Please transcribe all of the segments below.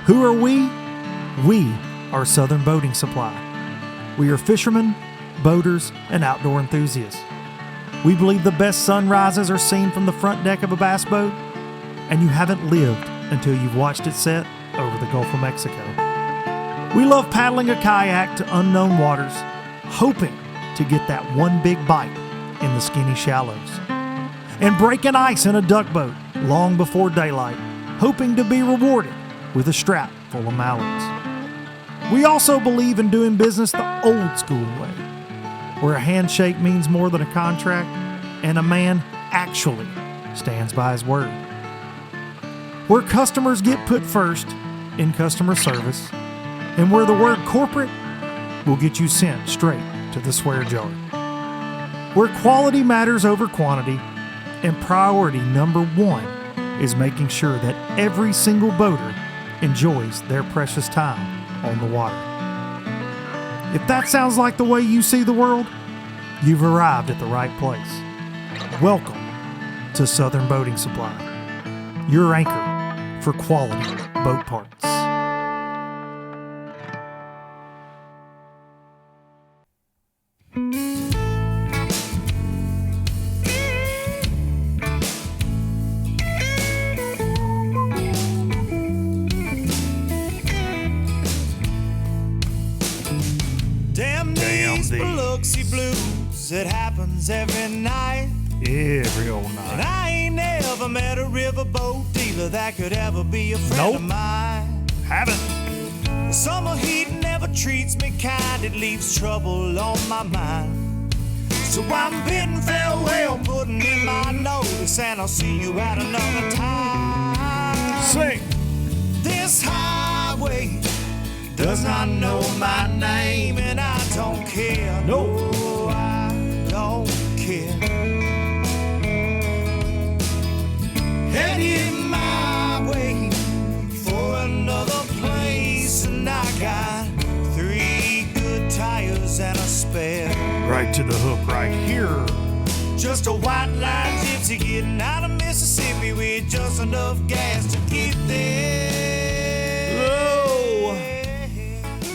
Who are we? We are Southern Boating Supply. We are fishermen, boaters, and outdoor enthusiasts. We believe the best sunrises are seen from the front deck of a bass boat, and you haven't lived until you've watched it set over the Gulf of Mexico. We love paddling a kayak to unknown waters, hoping to get that one big bite in the skinny shallows, and breaking ice in a duck boat long before daylight, hoping to be rewarded with a strap full of mallards. We also believe in doing business the old school way, where a handshake means more than a contract and a man actually stands by his word. Where customers get put first in customer service, and where the word corporate will get you sent straight to the swear jar. Where quality matters over quantity, and priority number one is making sure that every single boater enjoys their precious time on the water. If that sounds like the way you see the world, you've arrived at the right place. Welcome to Southern Boating Supply, your anchor for quality boat parts. It happens every night. Every old night. And I ain't never met a riverboat dealer that could ever be a friend of mine. Haven't. The summer heat never treats me kind. It leaves trouble on my mind. So I'm bidding farewell, putting in my notice, and I'll see you at another time. Sing. This highway does not know my name, and I don't care. No. Don't care. Heading my way for another place, and I got 3 good tires and a spare. Right to the hook right here. Just a white line gypsy getting out of Mississippi with just enough gas to get there. Low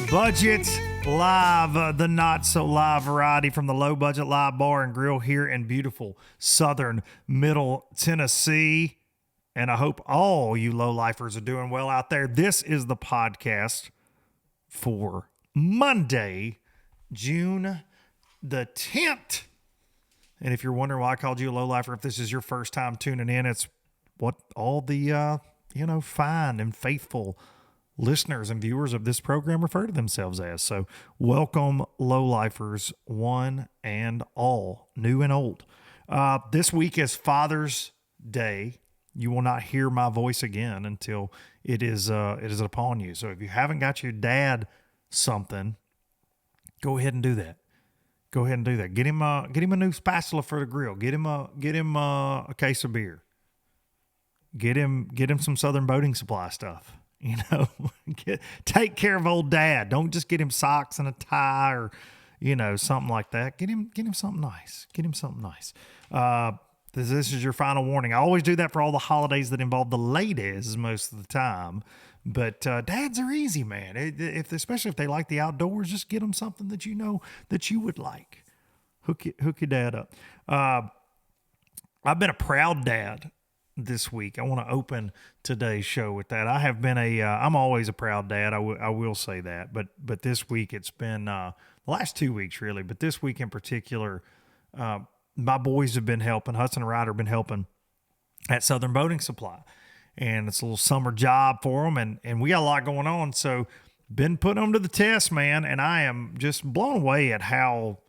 budget live, the not so live variety from the Low Budget Live Bar and Grill here in beautiful southern Middle Tennessee. And I hope all you low lifers are doing well out there. This is the podcast for Monday, June the 10th. And if you're wondering why I called you a low lifer, if this is your first time tuning in, it's what all the fine and faithful listeners and viewers of this program refer to themselves as. So welcome, low-lifers, one and all, new and old. This week is Father's Day. You will not hear my voice again until it is upon you. So if you haven't got your dad something, go ahead and do that. Go ahead and do that. Get him a new spatula for the grill. Get him a case of beer. Get him some Southern Boating Supply stuff. Take care of old dad. Don't just get him socks and a tie or, something like that. Get him something nice. Get him something nice. This is your final warning. I always do that for all the holidays that involve the ladies most of the time. But dads are easy, man. Especially if they like the outdoors, just get them something that you know that you would like. Hook your dad up. I've been a proud dad this week. I want to open today's show with that. I have been I'm always a proud dad. I will say that, but this week it's been, the last 2 weeks really, but this week in particular, my boys have been helping, Hudson and Ryder have been helping at Southern Boating Supply, and it's a little summer job for them. And we got a lot going on. So been putting them to the test, man. And I am just blown away at how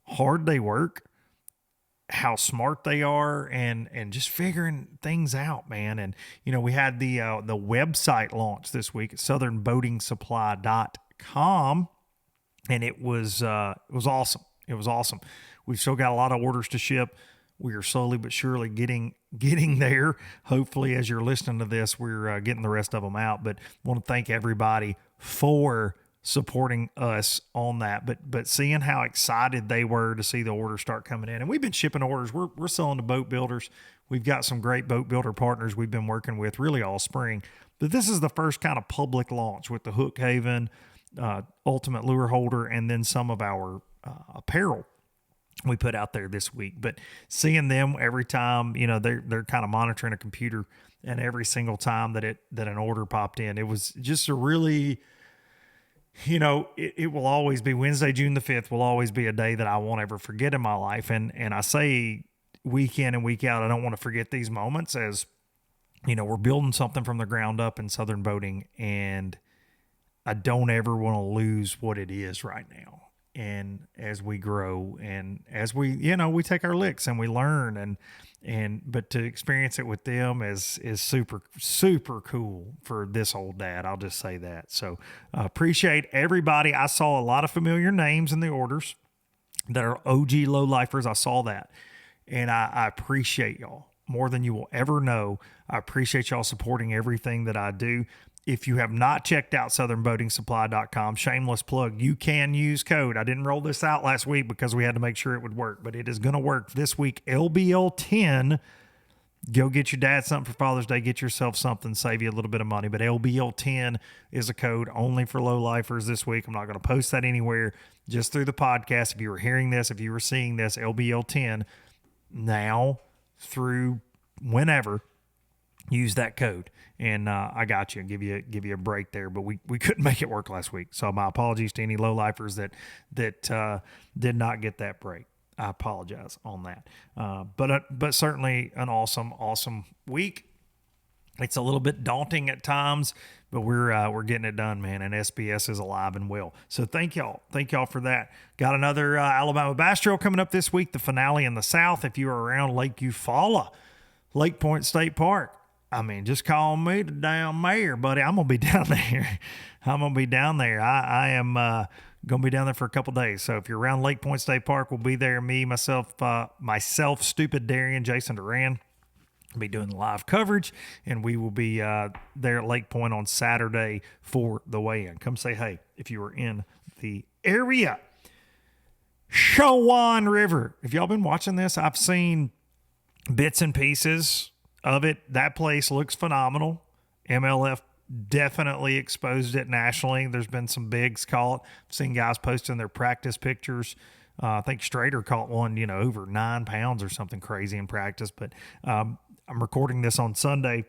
hard they work, how smart they are, and just figuring things out, man. And, we had the website launch this week at southernboatingsupply.com, and it was awesome. It was awesome. We've still got a lot of orders to ship. We are slowly but surely getting there. Hopefully, as you're listening to this, we're getting the rest of them out. But I want to thank everybody for supporting us on that, but seeing how excited they were to see the orders start coming in. And we've been shipping orders. We're selling to boat builders. We've got some great boat builder partners we've been working with really all spring. But this is the first kind of public launch with the Hook Haven, Ultimate Lure Holder, and then some of our apparel we put out there this week. But seeing them every time, they're kind of monitoring a computer, and every single time that an order popped in, it was just a really, it will always be Wednesday, June the 5th will always be a day that I won't ever forget in my life. And I say week in and week out, I don't want to forget these moments, as we're building something from the ground up in Southern boating, and I don't ever want to lose what it is right now. And as we grow and as we take our licks and we learn, but to experience it with them is super, super cool for this old dad. I'll just say that. So appreciate everybody. I saw a lot of familiar names in the orders that are OG low lifers. I saw that, and I appreciate y'all more than you will ever know. I appreciate y'all supporting everything that I do. If you have not checked out southernboatingsupply.com, shameless plug, you can use code. I didn't roll this out last week because we had to make sure it would work, but it is going to work this week. LBL10. Go get your dad something for Father's Day. Get yourself something, save you a little bit of money. But LBL10 is a code only for low lifers this week. I'm not going to post that anywhere, just through the podcast. If you were hearing this, if you were seeing this, LBL10 now through whenever, use that code. And I got you and give you a break there, but we couldn't make it work last week. So my apologies to any low lifers that did not get that break. I apologize on that. But certainly an awesome week. It's a little bit daunting at times, but we're getting it done, man. And SBS is alive and well. So thank y'all for that. Got another Alabama Bass Trail coming up this week. The finale in the South. If you are around Lake Eufaula, Lake Point State Park, I mean, just call me the damn mayor, buddy. I'm going to be down there. I am going to be down there for a couple days. So if you're around Lake Point State Park, we'll be there. Me, myself, Stupid Darian, Jason Duran, will be doing live coverage, and we will be there at Lake Point on Saturday for the weigh-in. Come say hey if you are in the area. Chowan River. If y'all been watching this, I've seen bits and pieces of it. That place looks phenomenal. MLF definitely exposed it nationally. There's been some bigs caught. I've seen guys posting their practice pictures. I think Strader caught one, over 9 pounds or something crazy in practice. But I'm recording this on Sunday.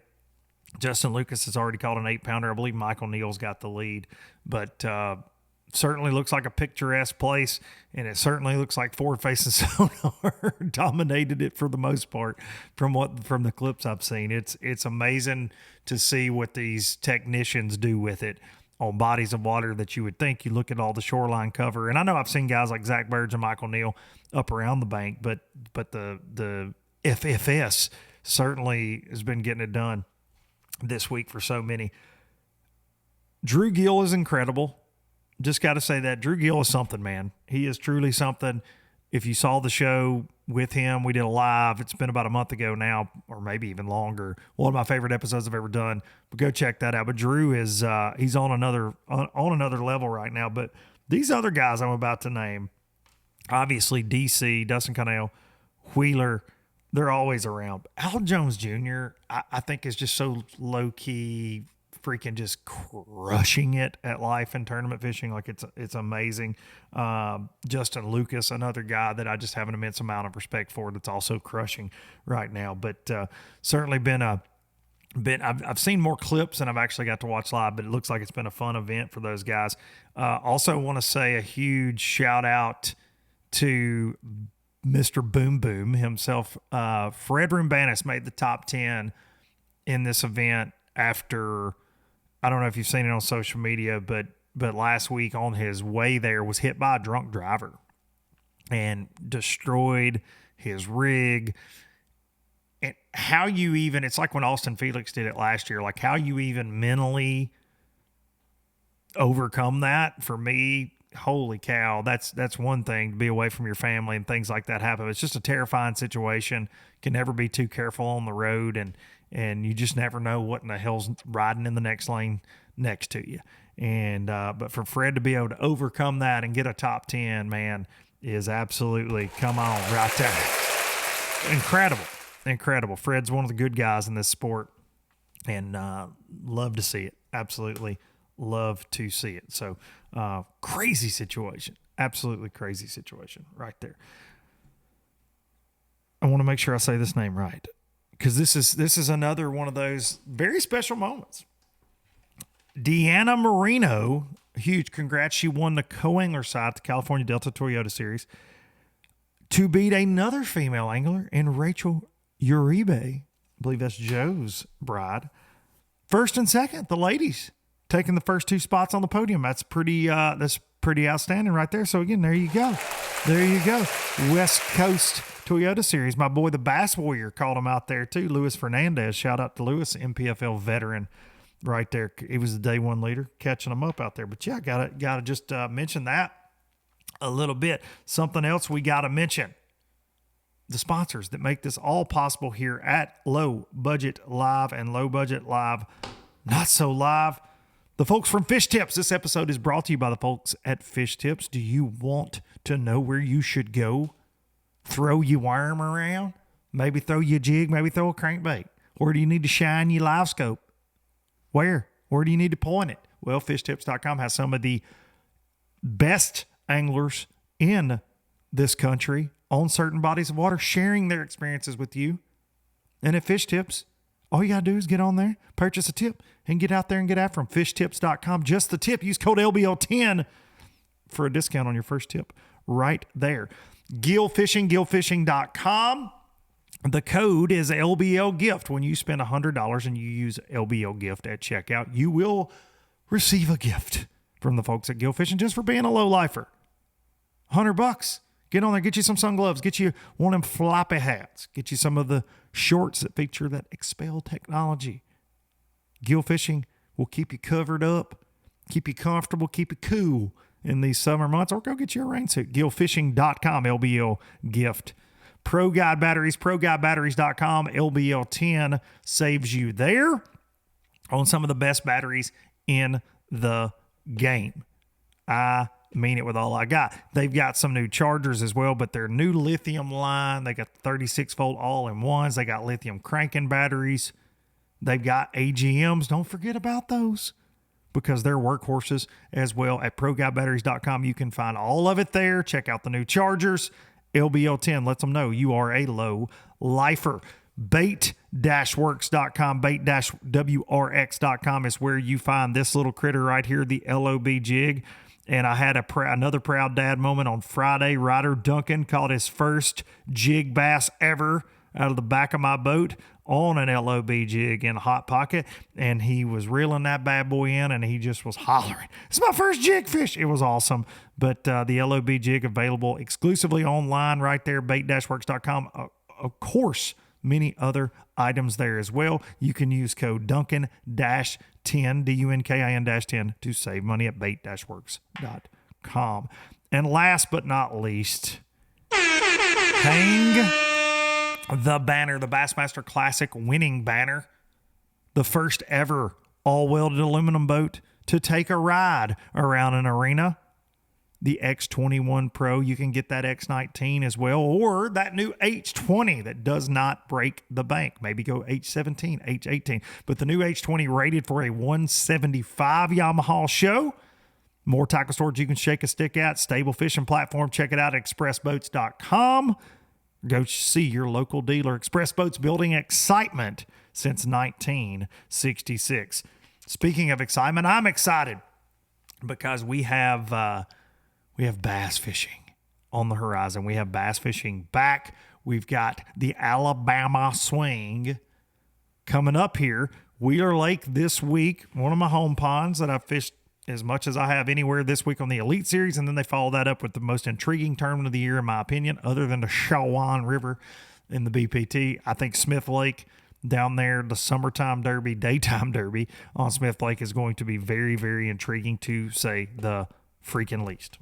Justin Lucas has already caught an 8-pounder. I believe Michael Neal's got the lead. But certainly looks like a picturesque place, and it certainly looks like Forward Facing Sonar dominated it for the most part from the clips I've seen. It's amazing to see what these technicians do with it on bodies of water that you would think. You look at all the shoreline cover, and I know I've seen guys like Zach Burge and Michael Neal up around the bank, but the FFS certainly has been getting it done this week for so many. Drew Gill is incredible. Just got to say that Drew Gill is something, man. He is truly something. If you saw the show with him, we did a live. It's been about a month ago now, or maybe even longer. One of my favorite episodes I've ever done. But go check that out. But Drew is he's on another level right now. But these other guys I'm about to name, obviously DC, Dustin Connell, Wheeler, they're always around. Al Jones Jr. I think is just so low key, freaking just crushing it at life and tournament fishing. Like it's amazing. Justin Lucas, another guy that I just have an immense amount of respect for, that's also crushing right now. But certainly I've seen more clips than I've actually got to watch live, but it looks like it's been a fun event for those guys. Also want to say a huge shout out to Mr. Boom Boom himself. Fred Rumbanis made the top 10 in this event after, I don't know if you've seen it on social media, but last week on his way there was hit by a drunk driver and destroyed his rig. And how you even, it's like when Austin Felix did it last year, like how you even mentally overcome that, for me, holy cow, that's one thing, to be away from your family and things like that happen. It's just a terrifying situation. Can never be too careful on the road, and you just never know what in the hell's riding in the next lane next to you. And but for Fred to be able to overcome that and get a top 10, man, is absolutely, come on, right there. Incredible. Fred's one of the good guys in this sport. and love to see it. Absolutely love to see it. So crazy situation. Absolutely crazy situation right there. I want to make sure I say this name right, because this is another one of those very special moments. Deanna Marino, huge congrats. She won the co-angler side at the California Delta Toyota Series to beat another female angler in Rachel Uribe. I believe that's Joe's bride. First and second, the ladies taking the first two spots on the podium. That's pretty outstanding right there. So again, there you go. There you go. West Coast Toyota Series. My boy, the Bass Warrior, called him out there too. Luis Fernandez. Shout out to Luis, MPFL veteran right there. He was the day one leader, catching them up out there. But yeah, gotta just mention that a little bit. Something else we gotta mention: the sponsors that make this all possible here at Low Budget Live and Low Budget Live Not So Live. The folks from Fish Tips. This episode is brought to you by the folks at Fish Tips. Do you want to know where you should go? Throw your worm around? Maybe throw your jig, maybe throw a crankbait. Where do you need to shine your live scope? Where? Where do you need to point it? Well, fishtips.com has some of the best anglers in this country on certain bodies of water sharing their experiences with you. And at Fish Tips, all you got to do is get on there, purchase a tip, and get out there and get after them. Fishtips.com. Just the tip. Use code LBL10 for a discount on your first tip right there. Gillfishing.com. The code is LBL Gift. When you spend $100 and you use LBL Gift at checkout, you will receive a gift from the folks at Gill Fishing just for being a low lifer. $100. Get on there, get you some sun gloves, get you one of them floppy hats, get you some of the shorts that feature that Expel technology. Gill Fishing will keep you covered up, keep you comfortable, keep you cool in these summer months, or go get you a rain suit. Gillfishing.com, LBL Gift. Pro Guide Batteries, ProGuideBatteries.com, LBL10 saves you there on some of the best batteries in the game. I mean it with all I got. They've got some new chargers as well, but their new lithium line, they got 36-volt all-in-ones. They got lithium cranking batteries. They've got AGMs. Don't forget about those because they're workhorses as well. At ProGuideBatteries.com, you can find all of it there. Check out the new chargers. LBL10 lets them know you are a low lifer. Bait-works.com, bait-wrx.com is where you find this little critter right here, the LOB jig. And I had another proud dad moment on Friday. Ryder Duncan caught his first jig bass ever out of the back of my boat on an LOB jig in a hot pocket, and he was reeling that bad boy in, and he just was hollering, "It's my first jig fish." It was awesome. But the LOB jig available exclusively online right there, bait-works.com. Of course, many other items there as well. You can use code Duncan-10, DUNKIN-10 to save money at bait-works.com. And last but not least, hang the banner, the Bassmaster Classic winning banner, the first ever all-welded aluminum boat to take a ride around an arena. The X21 Pro, you can get that X19 as well, or that new H20 that does not break the bank. Maybe go H17, H18. But the new H20 rated for a 175 Yamaha show. More tackle storage you can shake a stick at. Stable fishing platform. Check it out at expressboats.com. Go see your local dealer. Express Boats, building excitement since 1966. Speaking of excitement, I'm excited because we have bass fishing on the horizon. We have bass fishing back. We've got the Alabama Swing coming up here. Wheeler Lake this week, one of my home ponds that I've fished as much as I have anywhere this week on the Elite Series, and then they follow that up with the most intriguing tournament of the year, in my opinion, other than the Shawan River in the BPT. I think Smith Lake down there, the summertime derby, daytime derby on Smith Lake is going to be very, very intriguing, to say the freaking least.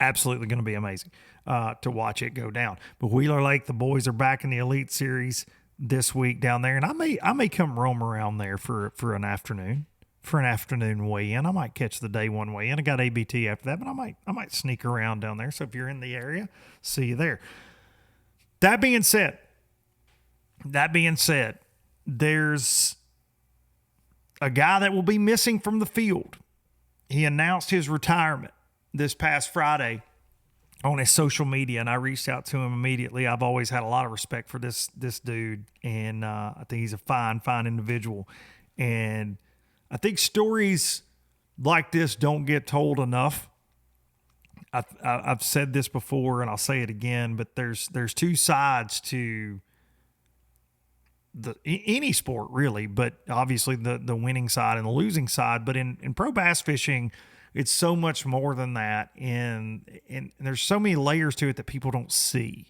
Absolutely going to be amazing to watch it go down. But Wheeler Lake, the boys are back in the Elite Series this week down there, and I may come roam around there for an afternoon. For an afternoon weigh-in. I might catch the day one weigh-in. I got ABT after that, but I might sneak around down there. So if you're in the area, see you there. That being said, there's a guy that will be missing from the field. He announced his retirement this past Friday on his social media, and I reached out to him immediately. I've always had a lot of respect for this dude, and I think he's a fine individual. And I think stories like this don't get told enough. I've said this before, and I'll say it again, but there's two sides to any sport really, but obviously the winning side and the losing side. But in pro bass fishing, it's so much more than that, and there's so many layers to it that people don't see.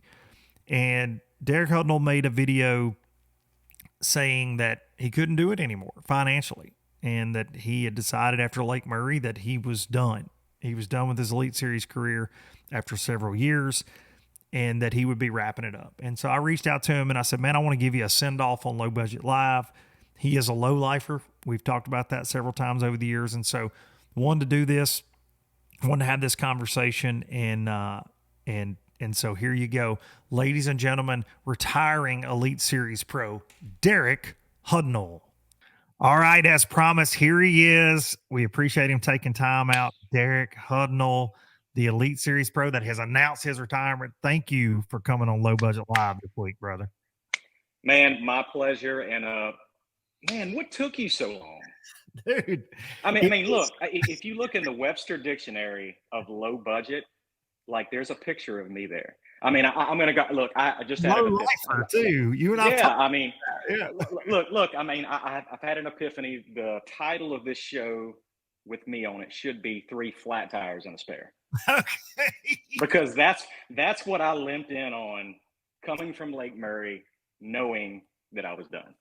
And Derek Hudnall made a video saying that he couldn't do it anymore financially, and that he had decided after Lake Murray that he was done. He was done with his Elite Series career after several years, and that he would be wrapping it up. And so I reached out to him and I said, man, I want to give you a send-off on Low Budget Live. He is a low lifer. We've talked about that several times over the years. And so wanted to do this, wanted to have this conversation, and so here you go. Ladies and gentlemen, retiring Elite Series pro, Derek Hudnall. All right, as promised, here he is. We appreciate him taking time out. Derek Hudnall, the Elite Series pro that has announced his retirement. Thank you for coming on Low Budget Live this week, brother. Man, my pleasure. And man, what took you so long? Dude. I mean, look, if you look in the Webster Dictionary of low budget, like there's a picture of me there. I mean, I'm going to go, look, I just had low lifer too. You and I. Yeah, I mean, yeah. Look, I mean, I've had an epiphany. The title of this show with me on it should be 3 flat tires and a spare. Okay. Because that's what I limped in on coming from Lake Murray, knowing that I was done.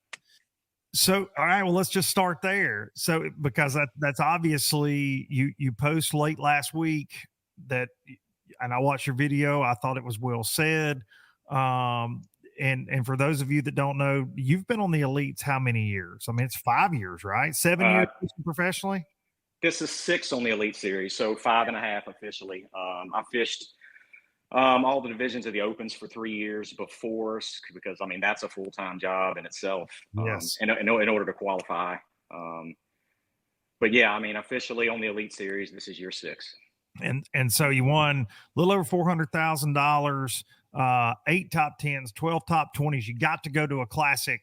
So, all right, well, let's just start there. So, because that's obviously you post late last week that, and I watched your video. I thought it was well said. And for those of you that don't know, you've been on the Elites how many years? I mean, it's 5 years, right? 7 years professionally? This is 6 on the Elite Series, so 5.5 officially. I fished all the divisions of the Opens for 3 years before, because I mean that's a full-time job in itself. Yes. In order to qualify. But yeah, I mean officially on the Elite Series, this is year 6. And so you won a little over $400,000, 8 top 10s, 12 top 20s. You got to go to a classic,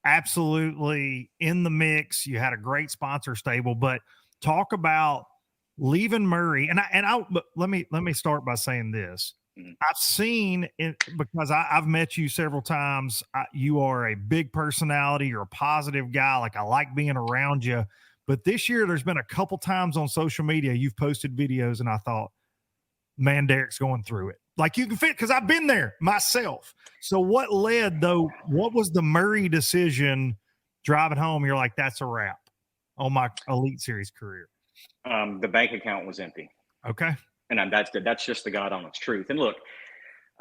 absolutely in the mix. You had a great sponsor stable, but talk about leaving Murray. But let me start by saying this. Mm-hmm. I've seen it because I've met you several times. You are a big personality. You're a positive guy. Like I like being around you. But this year, there's been a couple times on social media you've posted videos, and I thought, man, Derek's going through it. Like you can fit, because I've been there myself. So what led, though, what was the Murray decision driving home? You're like, that's a wrap on my Elite Series career. The bank account was empty. Okay. And that's just the God honest truth. And look,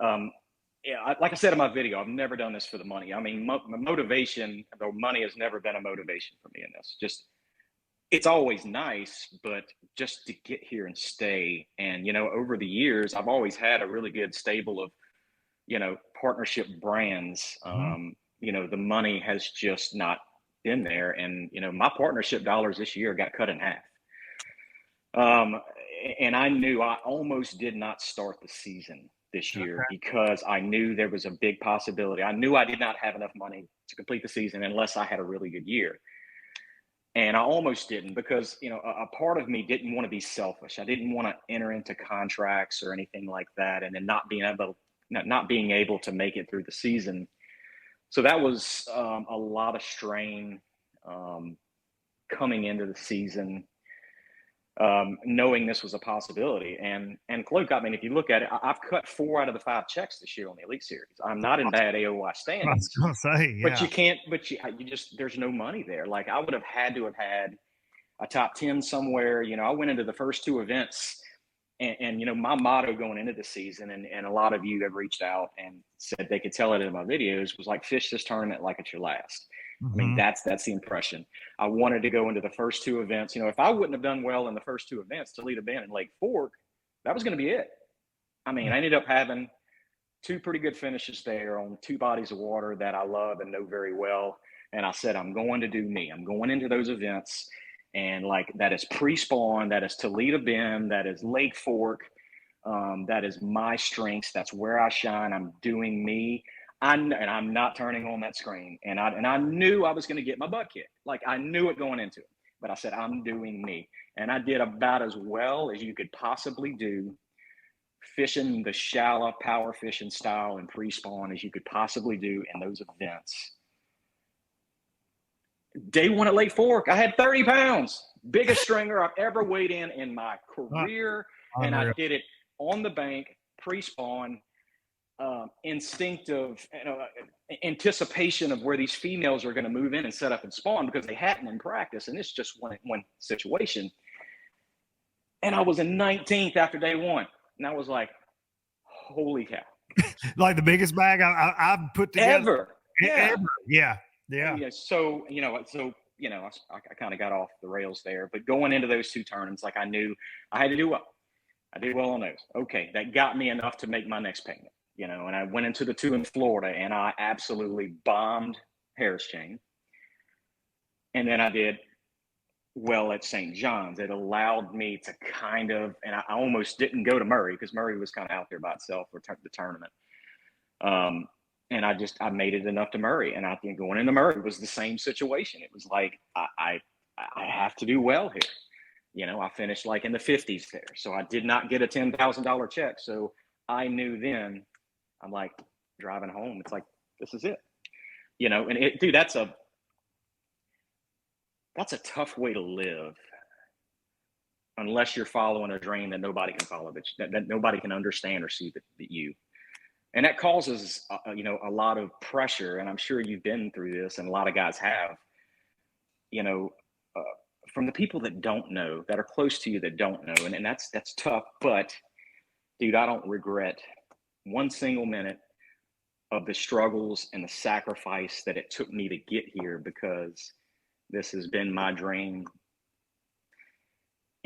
like I said in my video, I've never done this for the money. I mean, motivation, though money has never been a motivation for me in this. Just, it's always nice, but just to get here and stay. And, over the years, I've always had a really good stable of, partnership brands. Mm-hmm. The money has just not been there. And, my partnership dollars this year got cut in half. And I knew I almost did not start the season this year because I knew there was a big possibility. I knew I did not have enough money to complete the season unless I had a really good year. And I almost didn't because, a part of me didn't want to be selfish. I didn't want to enter into contracts or anything like that and then not being able to make it through the season. So that was a lot of strain coming into the season. Knowing this was a possibility. And Cloak, I mean, if you look at it, I've cut 4 out of the 5 checks this year on the Elite Series. I'm not in bad AOY standings. I was gonna say, yeah. But you can't, you just, there's no money there. Like I would have had to have had a top 10 somewhere. I went into the first 2 events and my motto going into the season, and a lot of you have reached out and said they could tell it in my videos, was like, fish this tournament like it's your last. Mm-hmm. I mean, that's the impression. I wanted to go into the first 2 events. If I wouldn't have done well in the first 2 events, Toledo Bend and Lake Fork, that was going to be it. I mean, I ended up having 2 pretty good finishes there on 2 bodies of water that I love and know very well. And I said, I'm going to do me. I'm going into those events. And like that is pre-spawn, that is Toledo Bend, that is Lake Fork. That is my strengths. That's where I shine. I'm doing me. And I'm not turning on that screen. And I knew I was going to get my butt kicked. Like I knew it going into it. But I said, I'm doing me. And I did about as well as you could possibly do, fishing the shallow power fishing style and pre-spawn as you could possibly do in those events. Day one at Lake Fork, I had 30 pounds, biggest stringer I've ever weighed in my career. And I did it on the bank, pre-spawn, instinctive anticipation of where these females are going to move in and set up and spawn because they hadn't in practice. And it's just one situation. And I was in 19th after day one. And I was like, holy cow. Like the biggest bag I've put together. Ever. Yeah. So, I kind of got off the rails there, but going into those two tournaments, like I knew I had to do well. I did well on those. Okay. That got me enough to make my next payment, and I went into the two in Florida and I absolutely bombed Harris Chain. And then I did well at St. John's. It allowed me to kind of, and I almost didn't go to Murray because Murray was kind of out there by itself for the tournament. And I made it enough to Murray, and I think going into Murray was the same situation. It was like, I have to do well here. I finished like in the 50s there. So I did not get a $10,000 check. So I knew then, I'm like driving home. It's like, this is it, and dude, that's a tough way to live unless you're following a dream that nobody can follow, that nobody can understand or see that you. And that causes, a lot of pressure. And I'm sure you've been through this, and a lot of guys have, from the people that don't know, that are close to you that don't know. And that's tough. But, dude, I don't regret one single minute of the struggles and the sacrifice that it took me to get here, because this has been my dream.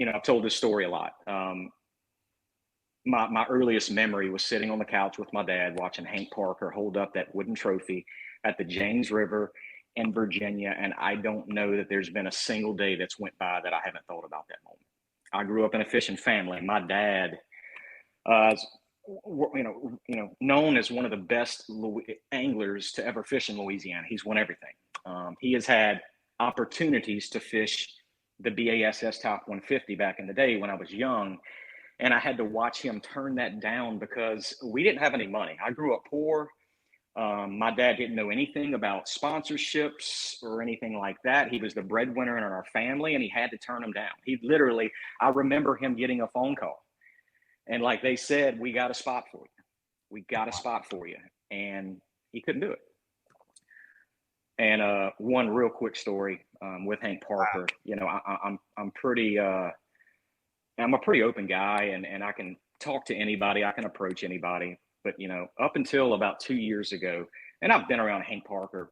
I've told this story a lot. My earliest memory was sitting on the couch with my dad watching Hank Parker hold up that wooden trophy at the James River in Virginia. And I don't know that there's been a single day that's went by that I haven't thought about that moment. I grew up in a fishing family. My dad, known as one of the best anglers to ever fish in Louisiana. He's won everything. He has had opportunities to fish the BASS Top 150 back in the day when I was young. And I had to watch him turn that down because we didn't have any money. I grew up poor. My dad didn't know anything about sponsorships or anything like that. He was the breadwinner in our family, and he had to turn them down. I remember him getting a phone call. And like they said, we got a spot for you. We got a spot for you. And he couldn't do it. And one real quick story with Hank Parker. I'm a pretty open guy, and I can talk to anybody. I can approach anybody. But, up until about 2 years ago, and I've been around Hank Parker,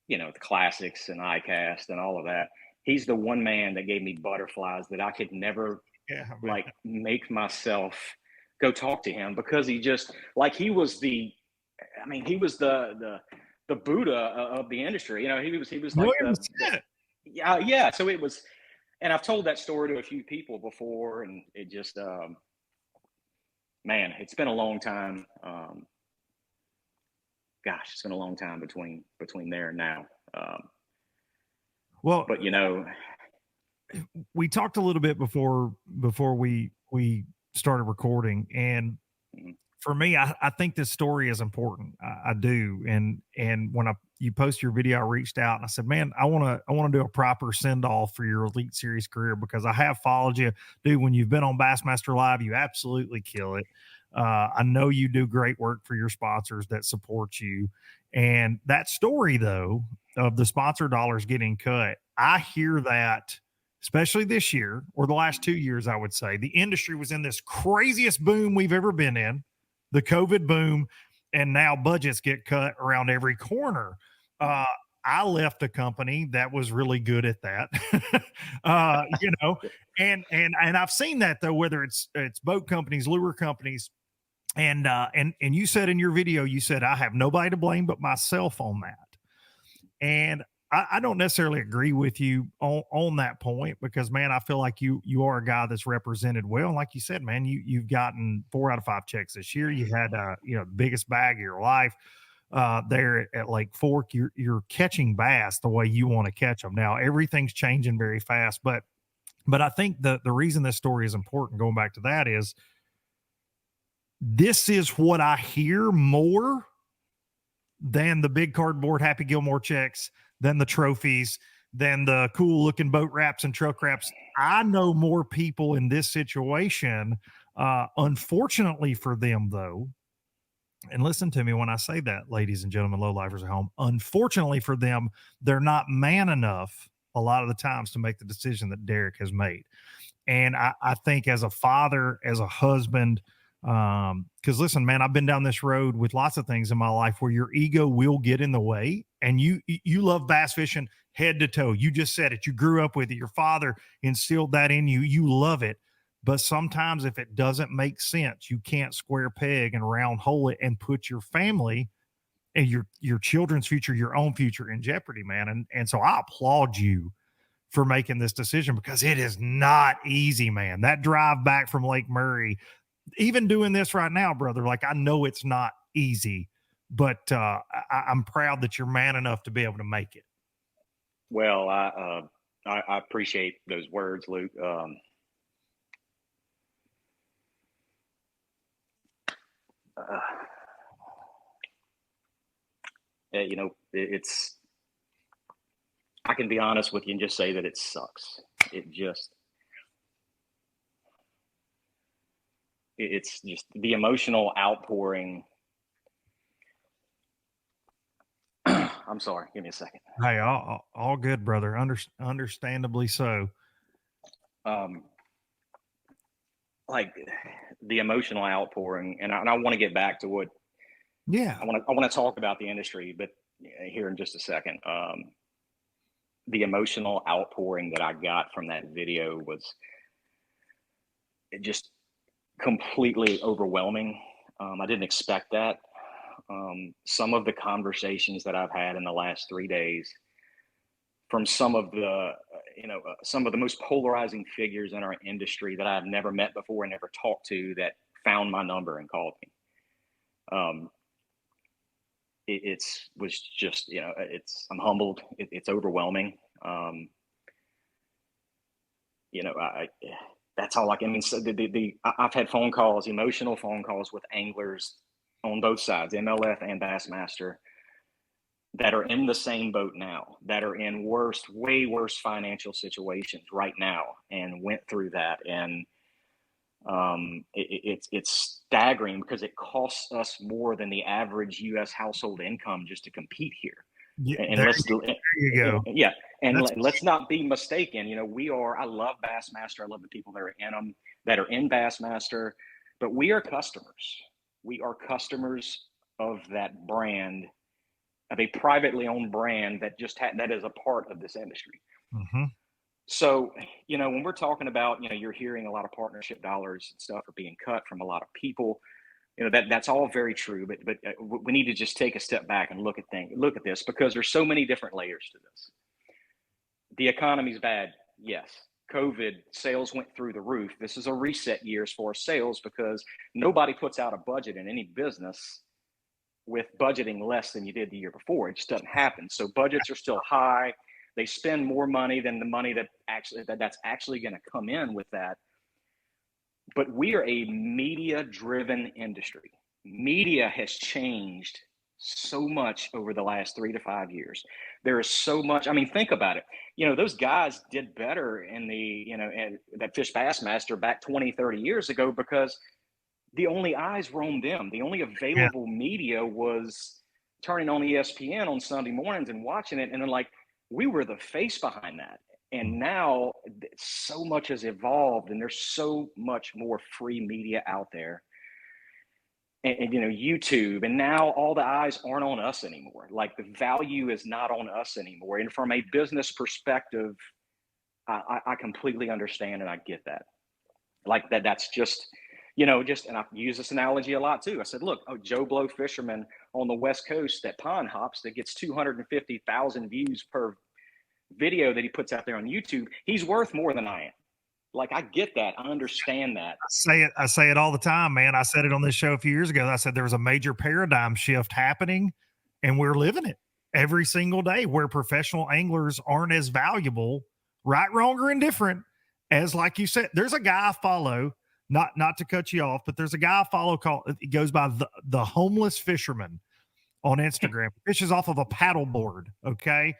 the classics and ICAST and all of that. He's the one man that gave me butterflies that I could never make myself go talk to him, because he was the Buddha of the industry. He was like yeah. So it was. And I've told that story to a few people before, and it just, man, it's been a long time. It's been a long time between there and now. But we talked a little bit before we started recording, and for me, I think this story is important. I do. And when you post your video, I reached out and I said, man, I want to do a proper send off for your Elite Series career, because I have followed you. Dude, when you've been on Bassmaster Live, you absolutely kill it. I know you do great work for your sponsors that support you. And that story, though, of the sponsor dollars getting cut, I hear that, especially this year or the last 2 years, I would say. The industry was in this craziest boom we've ever been in, the COVID boom, and now budgets get cut around every corner. I left a company that was really good at that, and I've seen that, though, whether it's boat companies, lure companies, and you said in your video, you said, I have nobody to blame but myself on that. And I don't necessarily agree with you on that point because, man, I feel like you are a guy that's represented well. And like you said, man, you've gotten 4 out of 5 checks this year. You had the biggest bag of your life there at Lake Fork. You're catching bass the way you want to catch them. Now everything's changing very fast, but I think the reason this story is important, going back to that, is this is what I hear more than the big cardboard Happy Gilmore checks, than the trophies, than the cool looking boat wraps and truck wraps. I know more people in this situation. Unfortunately for them, though, and listen to me when I say that, ladies and gentlemen, low lifers at home, unfortunately for them, they're not man enough a lot of the times to make the decision that Derek has made. And I think as a father, as a husband, because listen, man, I've been down this road with lots of things in my life where your ego will get in the way, and you love bass fishing head to toe. You just said it. You grew up with it. Your father instilled that in you. You love it. But sometimes if it doesn't make sense, you can't square peg and round hole it and put your family and your children's future, your own future in jeopardy, man. And so I applaud you for making this decision because it is not easy, man. That drive back from Lake Murray, even doing this right now, brother, like I know it's not easy, but I'm proud that you're man enough to be able to make it. Well, I appreciate those words, Luke. It's, I can be honest with you and just say that it sucks. It's just the emotional outpouring. I'm sorry, give me a second. Hey, all good, brother. Understandably so. Like the emotional outpouring, and I want to get back to what. Yeah, I want to talk about the industry, but here in just a second. The emotional outpouring that I got from that video was just completely overwhelming. I didn't expect that. Some of the conversations that I've had in the last 3 days from some of the most polarizing figures in our industry that I've never met before and never talked to, that found my number and called me. It was just, I'm humbled. It's overwhelming. That's all I can. I mean, so I've had phone calls, emotional phone calls with anglers on both sides, MLF and Bassmaster, that are in the same boat now, that are in way worse financial situations right now, and went through that. And it's staggering because it costs us more than the average U.S. household income just to compete here. yeah, And there let's you go. yeah, and That's, let's not be mistaken. I love Bassmaster. I love the people that are in them, that are in Bassmaster, but we are customers. We are customers of that brand, of a privately owned brand that that is a part of this industry. mm-hmm. So, when we're talking about, you're hearing a lot of partnership dollars and stuff are being cut from a lot of people. That's all very true, but we need to just take a step back and look at this, because there's so many different layers to this. The economy's bad. Yes. COVID sales went through the roof. This is a reset year as far as sales, because nobody puts out a budget in any business with budgeting less than you did the year before. It just doesn't happen. So budgets are still high. They spend more money than the money that's actually going to come in with that. But we are a media-driven industry. Media has changed so much over the last 3 to 5 years. There is so much. I mean, think about it. Those guys did better in that Fish Bassmaster back 20, 30 years ago, because the only eyes were on them. The only available media was turning on ESPN on Sunday mornings and watching it. And then, we were the face behind that. And now so much has evolved, and there's so much more free media out there. And YouTube, and now all the eyes aren't on us anymore. Like, the value is not on us anymore. And from a business perspective, I completely understand, and I get that. Like that's just, and I use this analogy a lot too. I said, look, Joe Blow fisherman on the West Coast that pond hops, that gets 250,000 views per video that he puts out there on YouTube, he's worth more than I am. Like, I get that. I understand that. I say it all the time, man. I said it on this show a few years ago. I said there was a major paradigm shift happening, and we're living it every single day, where professional anglers aren't as valuable, right, wrong, or indifferent, as, like you said. There's a guy I follow, not to cut you off, but there's a guy I follow called, it goes by the homeless fisherman on Instagram. Fishes off of a paddleboard. Okay.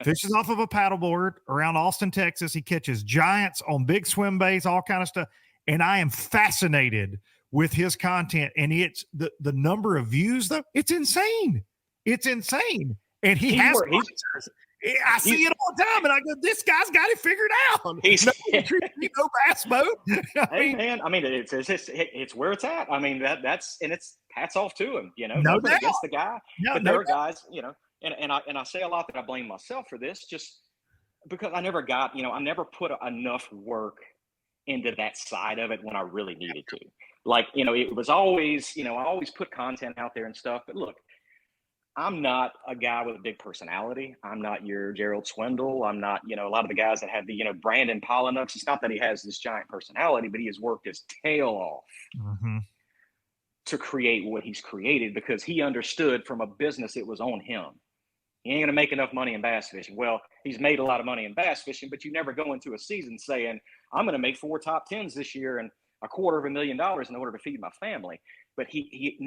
Fishes off of a paddleboard around Austin, Texas. He catches giants on big swim baits, all kind of stuff. And I am fascinated with his content. And it's the number of views, though, it's insane. It's insane. And he has I see it all the time, and I go, this guy's got it figured out. He's no bass boat. Hey, man, I mean, it's where it's at. I mean, that's it's hats off to him, you know. No Nothing doubt. against the guy, Yeah, but no there are doubt. guys, you know, and I say a lot that I blame myself for this, just because I never got, you know, I never put enough work into that side of it when I really needed to. Like, you know, it was always, you know, I always put content out there and stuff, but look, I'm not a guy with a big personality. I'm not your Gerald Swindle. I'm not, you know, a lot of the guys that have the, you know, Brandon Pollinux. It's not that he has this giant personality, but he has worked his tail off to create what he's created, because he understood from a business it was on him. He ain't going to make enough money in bass fishing. Well, he's made a lot of money in bass fishing, but you never go into a season saying, I'm going to make 4 top 10s this year and $250,000 in order to feed my family. But he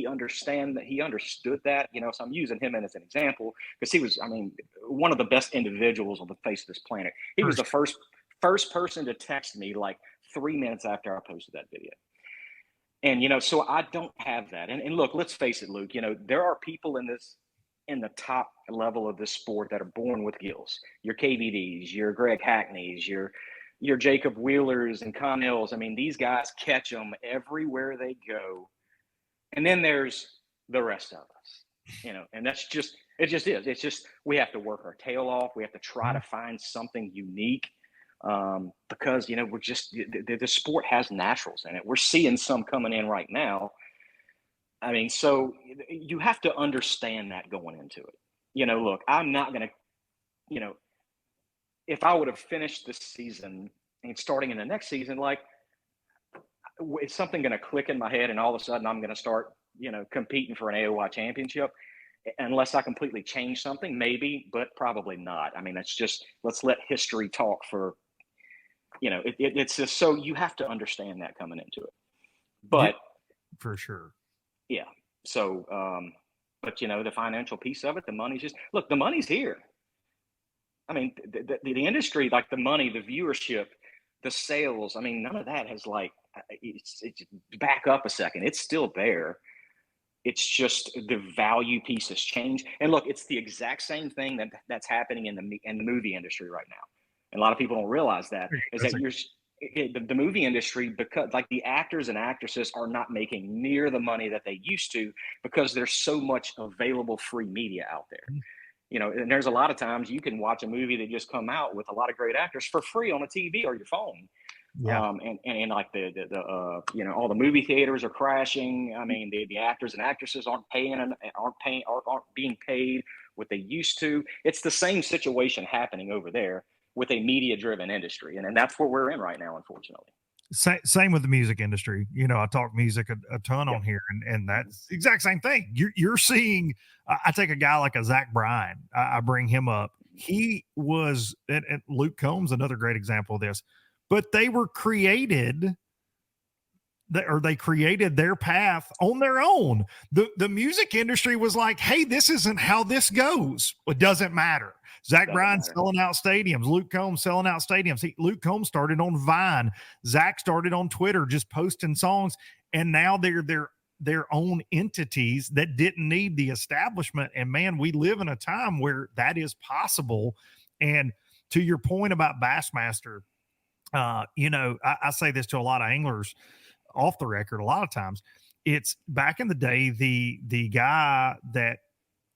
understood that, you know, so I'm using him as an example because he was, I mean, one of the best individuals on the face of this planet. He was the first person to text me like 3 minutes after I posted that video. And, you know, so I don't have that. And look, let's face it, Luke, you know, there are people in the top level of this sport that are born with gills. Your KVDs, your Greg Hackneys, your Jacob Wheelers and Connells. I mean, these guys catch them everywhere they go. And then there's the rest of us, you know, and that's just, it just is. It's just, we have to work our tail off. We have to try to find something unique because, you know, we're just, the sport has naturals in it. We're seeing some coming in right now. I mean, so you have to understand that going into it. You know, look, I'm not going to, you know, if I would have finished this season and starting in the next season, like, is something going to click in my head and all of a sudden I'm going to start, you know, competing for an AOY championship? Unless I completely change something, maybe, but probably not. I mean, it's just, let's let history talk for, you know, it's just, so you have to understand that coming into it. But yeah, for sure. Yeah. So, but you know, the financial piece of it, the money's just, look, the money's here. I mean, the industry, like the money, the viewership, the sales, I mean, none of that has like, it's back up a second. It's still there. It's just the value piece has changed. And look, it's the exact same thing that's happening in the movie industry right now. And a lot of people don't realize that is that the movie industry, because like the actors and actresses are not making near the money that they used to because there's so much available free media out there. You know, and there's a lot of times you can watch a movie that just come out with a lot of great actors for free on a TV or your phone. Yeah. And like the you know, all the movie theaters are crashing. I mean, the actors and actresses aren't being paid what they used to. It's the same situation happening over there with a media driven industry. And that's what we're in right now, unfortunately. Same with the music industry. You know, I talk music a ton on here, and that's the exact same thing. You're seeing, I take a guy like a Zach Bryan, I bring him up. He was, and Luke Combs, another great example of this, but they were created, they created their path on their own. The music industry was like, hey, this isn't how this goes. It doesn't matter. Zach Bryan selling out stadiums. Luke Combs selling out stadiums. Luke Combs started on Vine. Zach started on Twitter, just posting songs. And now they're their own entities that didn't need the establishment. And man, we live in a time where that is possible. And to your point about Bassmaster, you know, I say this to a lot of anglers off the record a lot of times. It's back in the day, the guy that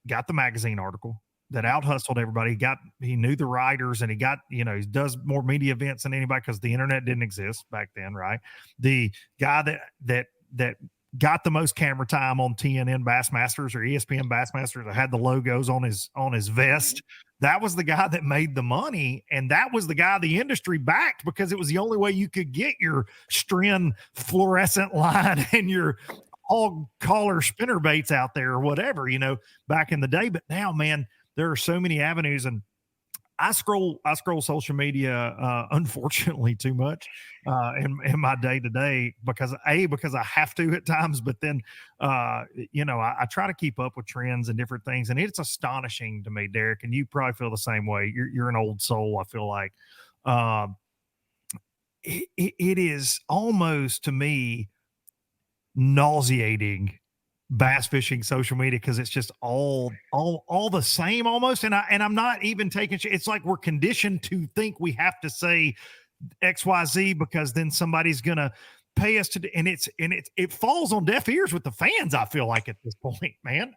got the magazine article, that out hustled everybody. He knew the writers, and he got, you know, he does more media events than anybody because the internet didn't exist back then, right? The guy that got the most camera time on TNN Bassmasters or ESPN Bassmasters. I had the logos on his vest. That was the guy that made the money, and that was the guy the industry backed because it was the only way you could get your Stren fluorescent line and your hog collar spinner baits out there or whatever, back in the day. But now, man, there are so many avenues, and I scroll social media, unfortunately, too much in my day to day because I have to at times, but then I try to keep up with trends and different things, and it's astonishing to me, Derek, and you probably feel the same way. You're an old soul, I feel like. It is almost to me nauseating bass fishing social media because it's just all the same almost, and I'm not even taking it's like we're conditioned to think we have to say XYZ because then somebody's gonna pay us to, and it falls on deaf ears with the fans, I feel like, at this point, man.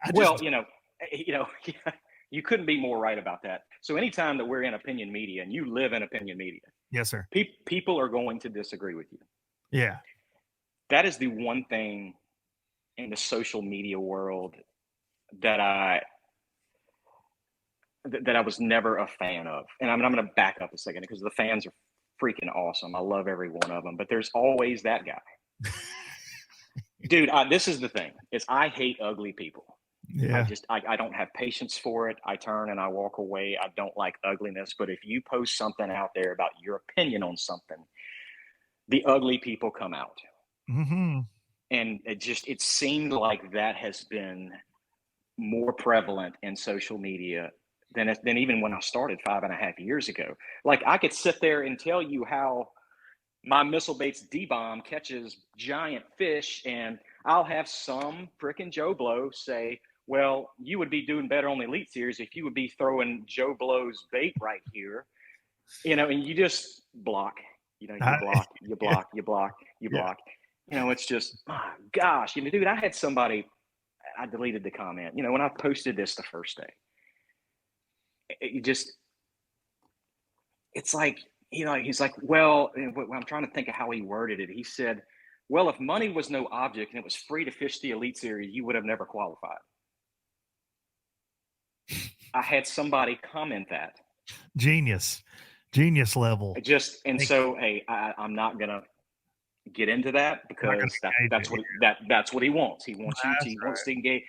You couldn't be more right about that. So anytime that we're in opinion media, and you live in opinion media, yes sir, people are going to disagree with you. Yeah, that is the one thing in the social media world that I was never a fan of. And I'm going to back up a second because the fans are freaking awesome. I love every one of them, but there's always that guy. Dude, this is the thing, is I hate ugly people. Yeah. I don't have patience for it. I turn and I walk away. I don't like ugliness, but if you post something out there about your opinion on something, the ugly people come out. Mm-hmm. And it seemed like that has been more prevalent in social media than even when I started 5.5 years ago. Like, I could sit there and tell you how my Missile Baits D-Bomb catches giant fish, and I'll have some freaking Joe Blow say, well, you would be doing better on the Elite Series if you would be throwing Joe Blow's bait right here. And you just block. You block. It's just, my gosh, dude, I had somebody, I deleted the comment, when I posted this the first day, it's like, he's like, well, I'm trying to think of how he worded it. He said, well, if money was no object and it was free to fish the Elite Series, you would have never qualified. I had somebody comment that. Genius level. I'm not going to get into that because that's what he wants. He wants wants to engage.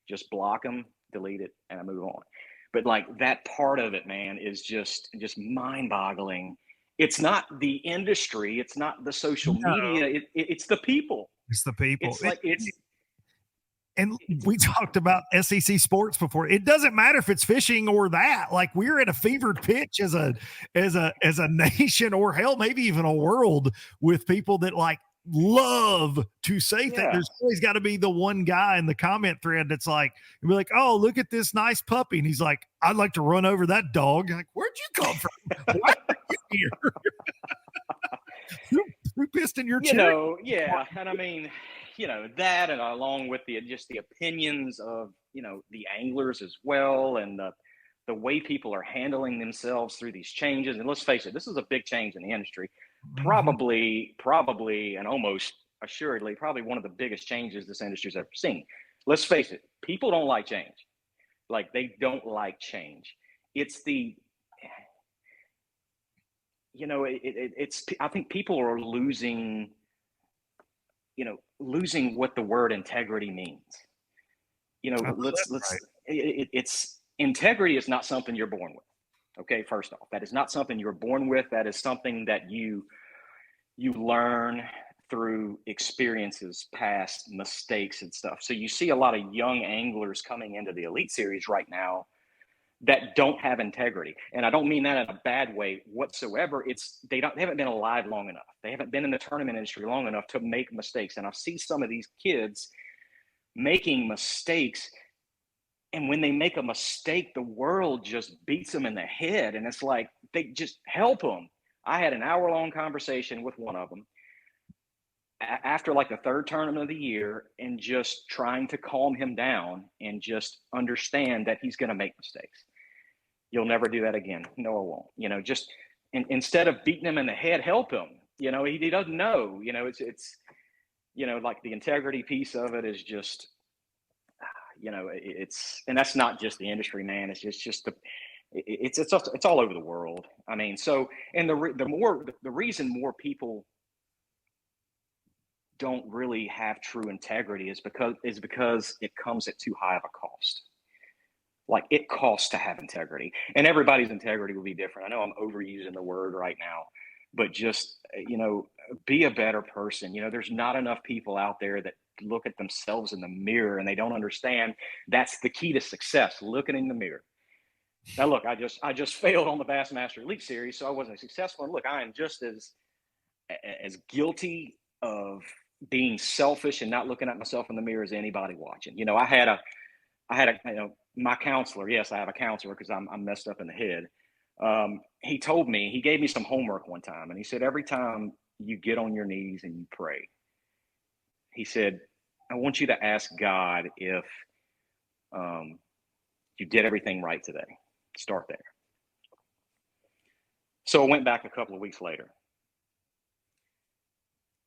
Just block him, delete it, and I move on. But like, that part of it, man, is just mind-boggling. It's not the industry, it's not the social media, it's the people. It's the people. And we talked about SEC sports before. It doesn't matter if it's fishing or that. Like, we're at a fevered pitch as a nation, or hell, maybe even a world, with people that like love to say things. There's always got to be the one guy in the comment thread that's like, you'll be like, oh, look at this nice puppy, and he's like, I'd like to run over that dog. Like, where'd you come from? Why are you here? Who pissed in your chair? And I mean, that, and along with the opinions of, the anglers as well, and the way people are handling themselves through these changes. And let's face it, this is a big change in the industry. Probably, and almost assuredly, probably one of the biggest changes this industry's ever seen. Let's face it, people don't like change. Like, they don't like change. It's I think people are losing what the word integrity means. It's integrity is not something you're born with. Okay, first off, that is not something you're born with. That is something that you learn through experiences, past mistakes and stuff. So you see a lot of young anglers coming into the Elite Series right now that don't have integrity. And I don't mean that in a bad way whatsoever. They haven't been alive long enough. They haven't been in the tournament industry long enough to make mistakes. And I see some of these kids making mistakes, and when they make a mistake, the world just beats them in the head. And it's like, they just help them. I had an hour-long conversation with one of them after like the third tournament of the year, and just trying to calm him down and just understand that he's going to make mistakes. You'll never do that again. No, I won't. Just instead of beating him in the head, help him. He doesn't know. like the integrity piece of it is just, and that's not just the industry, man. It's just it's all over the world. I mean, so, and the reason more people don't really have true integrity is because it comes at too high of a cost. Like, it costs to have integrity, and everybody's integrity will be different. I know I'm overusing the word right now, but just, be a better person. There's not enough people out there that look at themselves in the mirror, and they don't understand that's the key to success, looking in the mirror. Now, look, I just failed on the Bassmaster Elite Series, so I wasn't successful. And look, I am just as guilty of being selfish and not looking at myself in the mirror as anybody watching. I had a my counselor. Yes, I have a counselor because I'm messed up in the head. He gave me some homework one time, and he said, every time you get on your knees and you pray, he said, I want you to ask God if you did everything right today. Start there. So I went back a couple of weeks later,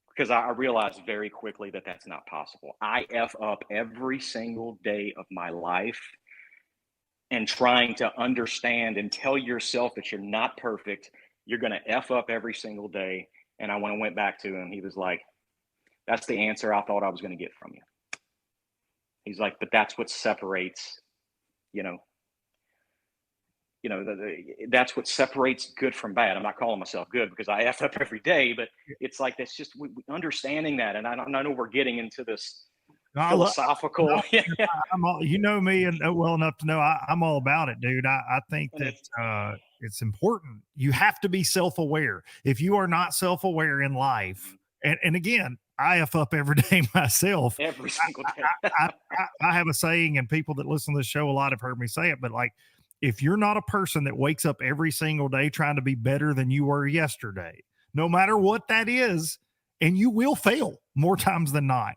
because I realized very quickly that that's not possible. I F up every single day of my life, and trying to understand and tell yourself that you're not perfect. You're going to F up every single day. And when I went back to him, he was like, that's the answer I thought I was going to get from you. He's like, but that's what separates, that's what separates good from bad. I'm not calling myself good because I F up every day, but it's like, that's just understanding that. And I know we're getting into this philosophical. I'm all, me and well enough to know I'm all about it, dude. I think that it's important. You have to be self-aware. If you are not self-aware in life, and again, I F up every day myself. Every single day. I have a saying, and people that listen to the show a lot have heard me say it, but like, if you're not a person that wakes up every single day trying to be better than you were yesterday, no matter what that is, and you will fail more times than not,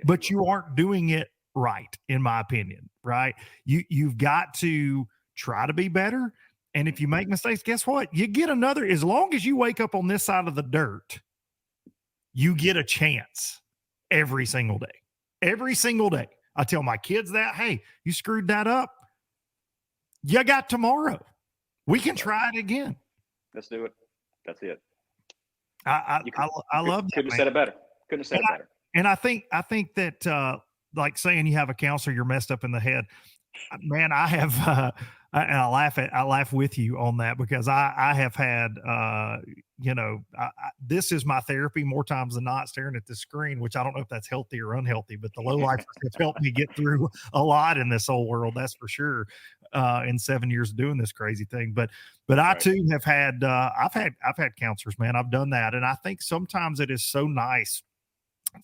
but you aren't doing it right, in my opinion, right? You've got to try to be better. And if you make mistakes, guess what? You get another, as long as you wake up on this side of the dirt, you get a chance every single day. Every single day. I tell my kids that, hey, you screwed that up. You got tomorrow. We can try it again. Let's do it. That's it. I love that. Couldn't have said it better. Couldn't have said it better. And I think that like saying you have a counselor, you're messed up in the head. Man, I have and I laugh with you on that, because I have had this is my therapy more times than not, staring at the screen, which I don't know if that's healthy or unhealthy, but the low lifers have helped me get through a lot in this old world, that's for sure. In 7 years of doing this crazy thing, but I too have had I've had counselors, man. I've done that, and I think sometimes it is so nice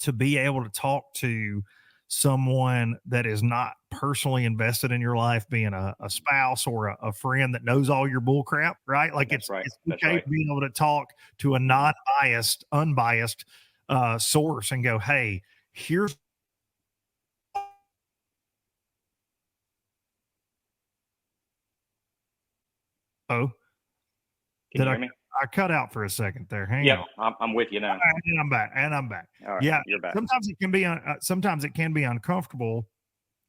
to be able to talk to someone that is not personally invested in your life, being a spouse or a friend that knows all your bull crap, right? Like, it's okay being able to talk to a unbiased source and go, hey, here's Can you hear me? I cut out for a second there. Hang on. I'm with you now. And I'm back. All right, yeah, you're back. Sometimes it can be uncomfortable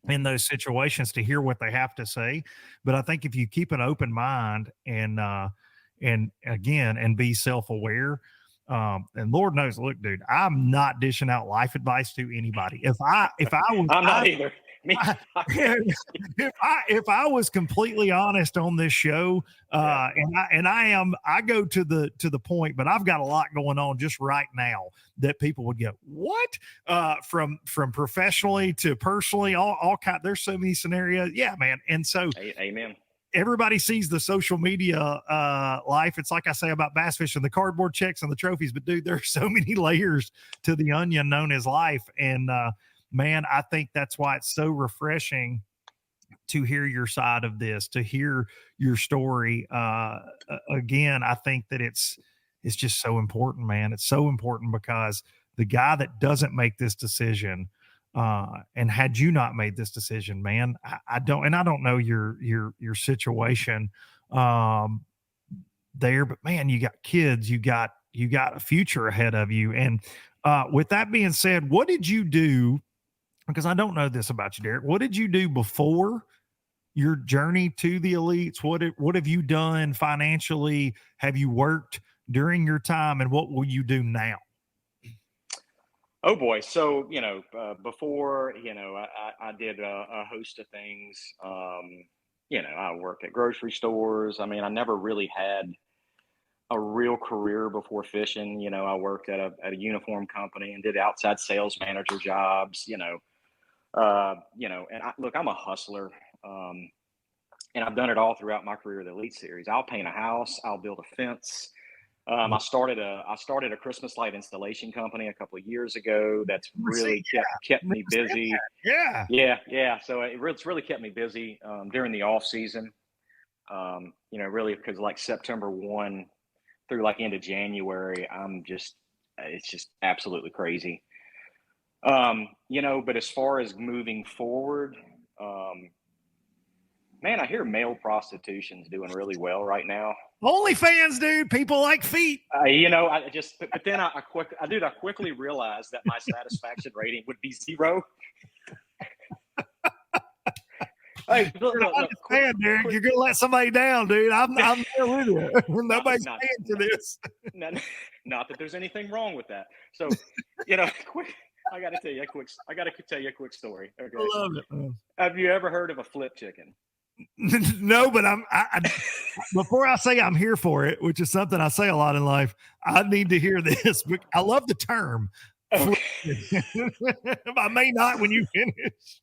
in those situations to hear what they have to say. But I think if you keep an open mind and be self-aware, and Lord knows, look, dude, I'm not dishing out life advice to anybody. If I was, I'm not either. If I was completely honest on this show, and I go to the point, but I've got a lot going on just right now that people would go, what? From professionally to personally, all kind. There's so many scenarios. Yeah, man. And so, amen. Everybody sees the social media life. It's like I say about bass fishing, the cardboard checks and the trophies, but dude, there's so many layers to the onion known as life. And man, I think that's why it's so refreshing to hear your side of this, to hear your story. Again, I think that it's just so important, man. It's so important because the guy that doesn't make this decision, and had you not made this decision, man, I don't know your situation there, but man, you got kids, you got a future ahead of you. And With that being said, what did you do? Because I don't know this about you, Derek. What did you do before your journey to the elites? What have you done financially? Have you worked during your time, and what will you do now? Oh boy. So, before, I did a host of things. I worked at grocery stores. I mean, I never really had a real career before fishing. I worked at a uniform company and did outside sales manager jobs, and look, I'm a hustler. And I've done it all throughout my career at the Elite Series. I'll paint a house, I'll build a fence. I started a Christmas light installation company a couple of years ago. That's really kept me busy. Yeah. Yeah. So it's really kept me busy during the off season. Really because like September 1 through like end of January, it's just absolutely crazy. But as far as moving forward, man, I hear male prostitution's doing really well right now. OnlyFans, dude. People like feet. But then I quickly realized that my satisfaction rating would be 0. Hey, look, Derek, you're gonna let somebody down, dude. I'm there with you. Nobody's paying for this. Not that there's anything wrong with that. So, quick. I got to tell you a quick story. Okay. I love it, man. Have you ever heard of a flip chicken? No, but before I say I'm here for it, which is something I say a lot in life, I need to hear this. I love the term. Okay. I may not when you finish.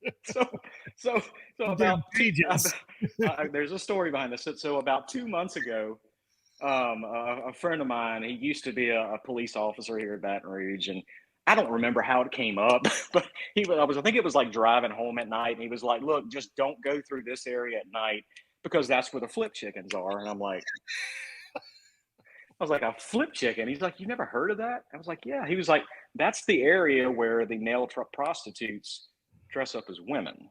So about there's a story behind this. So about 2 months ago, a friend of mine, he used to be a police officer here at Baton Rouge, and I don't remember how it came up, but I think it was like driving home at night, and he was like, "Look, just don't go through this area at night because that's where the flip chickens are." And I was like, "A flip chicken?" He's like, "You never heard of that?" I was like, "Yeah." He was like, "That's the area where the male prostitutes dress up as women,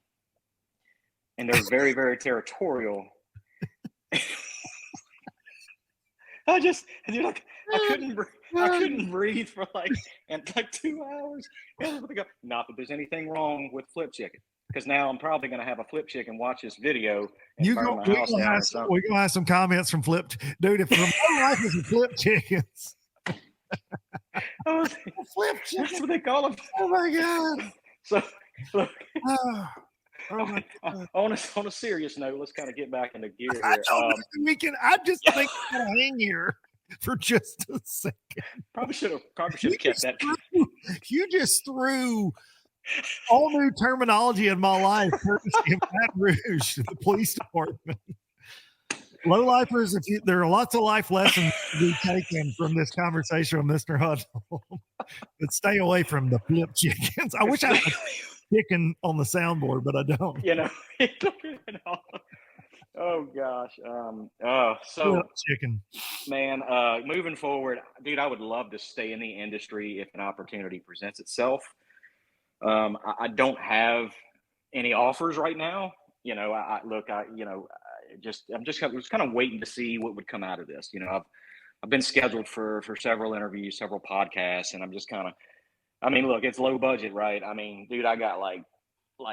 and they're very, very territorial." I couldn't breathe for like 2 hours. Not that there's anything wrong with flip chicken, because now I'm probably going to have a flip chicken watch this video and burn my house down or something. We're going to have some comments from Flip. Dude, if my life is flip chickens. Flip chicken. That's what they call them. Oh my God. So look. On a serious note, let's kind of get back into gear here. I just think we're gonna hang here for just a second. Probably should have kept that. You just threw all new terminology in my life, courtesy of Baton Rouge, the police department. Low-lifers, there are lots of life lessons to be taken from this conversation with Mr. Hudnall. But stay away from the flip chickens. I wish I had chicken on the soundboard, but I don't. Oh gosh. Chicken. Man, moving forward, dude, I would love to stay in the industry if an opportunity presents itself. I don't have any offers right now. I'm just kind of waiting to see what would come out of this. I've been scheduled for several interviews, several podcasts, and I'm just kind of, look, it's low budget, right? Dude, I got like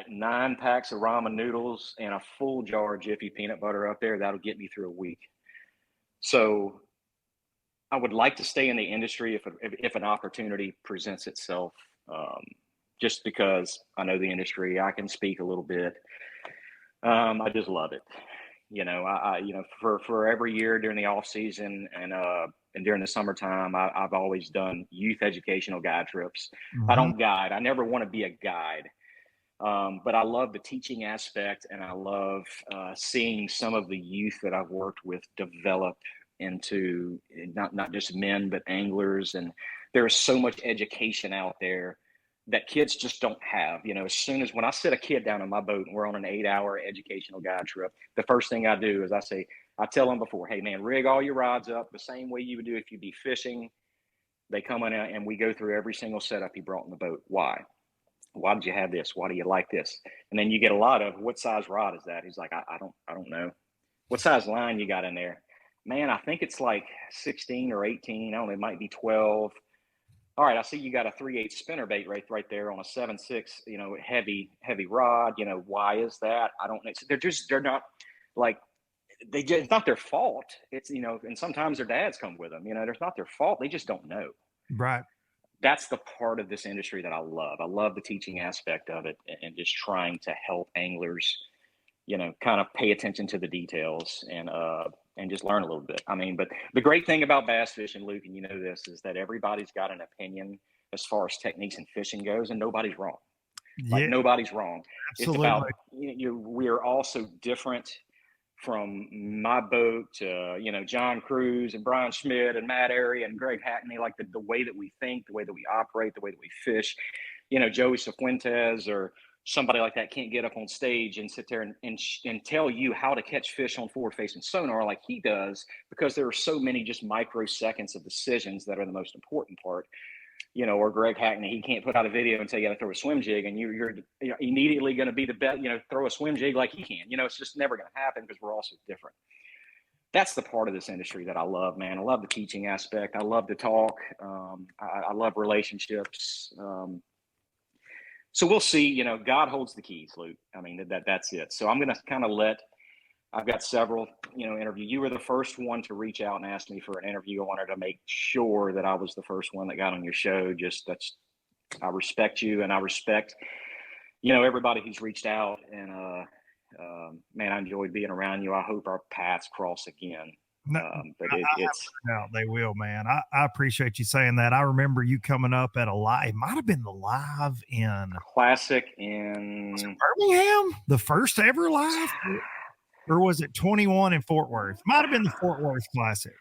9 packs of ramen noodles and a full jar of Jiffy peanut butter up there. That'll get me through a week. So I would like to stay in the industry if an opportunity presents itself, just because I know the industry, I can speak a little bit. I just love it. For every year during the off season and during the summertime, I've always done youth educational guide trips. Mm-hmm. I don't guide. I never want to be a guide. But I love the teaching aspect, and I love seeing some of the youth that I've worked with develop into not just men, but anglers. And there's so much education out there that kids just don't have. As soon as when I sit a kid down on my boat and we're on an 8-hour educational guide trip, the first thing I do is I tell them before, hey man, rig all your rods up the same way you would do if you'd be fishing. They come in and we go through every single setup he brought in the boat. Why did you have this? Why do you like this? And then you get a lot of, what size rod is that? He's like, I don't know. What size line you got in there? Man, I think it's like 16 or 18. I don't know, it might be 12. all right, I see you got a 3/8 spinner bait right there on a 7/6, heavy rod. Why is that? I don't know. They're not like it's not their fault. It's and sometimes their dads come with them. There's not their fault. They just don't know. Right. That's the part of this industry that I love. I love the teaching aspect of it and just trying to help anglers, kind of pay attention to the details and just learn a little bit. I mean, but the great thing about bass fishing, Luke, and this, is that everybody's got an opinion as far as techniques and fishing goes, and nobody's wrong. Like nobody's wrong. Absolutely. It's about we are all so different. From my boat to John Cruz and Brian Schmidt and Matt Airy and Greg Hackney, like the way that we think, the way that we operate, the way that we fish. Joey Cifuentes or somebody like that can't get up on stage and sit there and tell you how to catch fish on forward-facing sonar like he does, because there are so many just microseconds of decisions that are the most important part. Or Greg Hackney, he can't put out a video and say you got to throw a swim jig, and you're immediately going to be the best, throw a swim jig like he can. It's just never going to happen because we're all so different. That's the part of this industry that I love, man. I love the teaching aspect. I love to talk. I love relationships. So we'll see. God holds the keys, Luke. I mean, that's it. So I'm going to kind of I've got several, interview. You were the first one to reach out and ask me for an interview. I wanted to make sure that I was the first one that got on your show. I respect you, and I respect, everybody who's reached out. And man, I enjoyed being around you. I hope our paths cross again. No, they will, man. I appreciate you saying that. I remember you coming up at it might have been the live in Classic in Birmingham, the first ever live. Or was it 21 in Fort Worth? Might have been the Fort Worth Classic.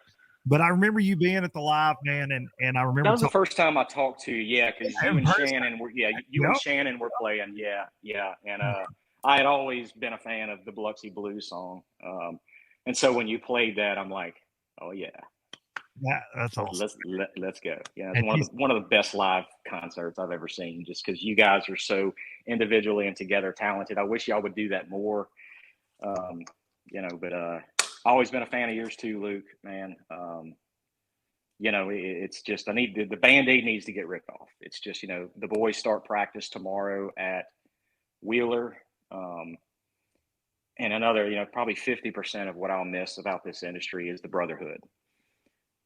But I remember you being at the live, man, and I remember that was the first time I talked to you. Yeah, because you and Shannon were and Shannon were playing. Yeah. And I had always been a fan of the Biloxi Blues song. And so when you played that, I'm like, oh yeah. That's awesome. Let's go. Yeah, it's one of the best live concerts I've ever seen, just because you guys are so individually and together talented. I wish y'all would do that more. But I've always been a fan of yours too, Luke, man. It's just, the Band-Aid needs to get ripped off. It's just, the boys start practice tomorrow at Wheeler. And another, probably 50% of what I'll miss about this industry is the brotherhood.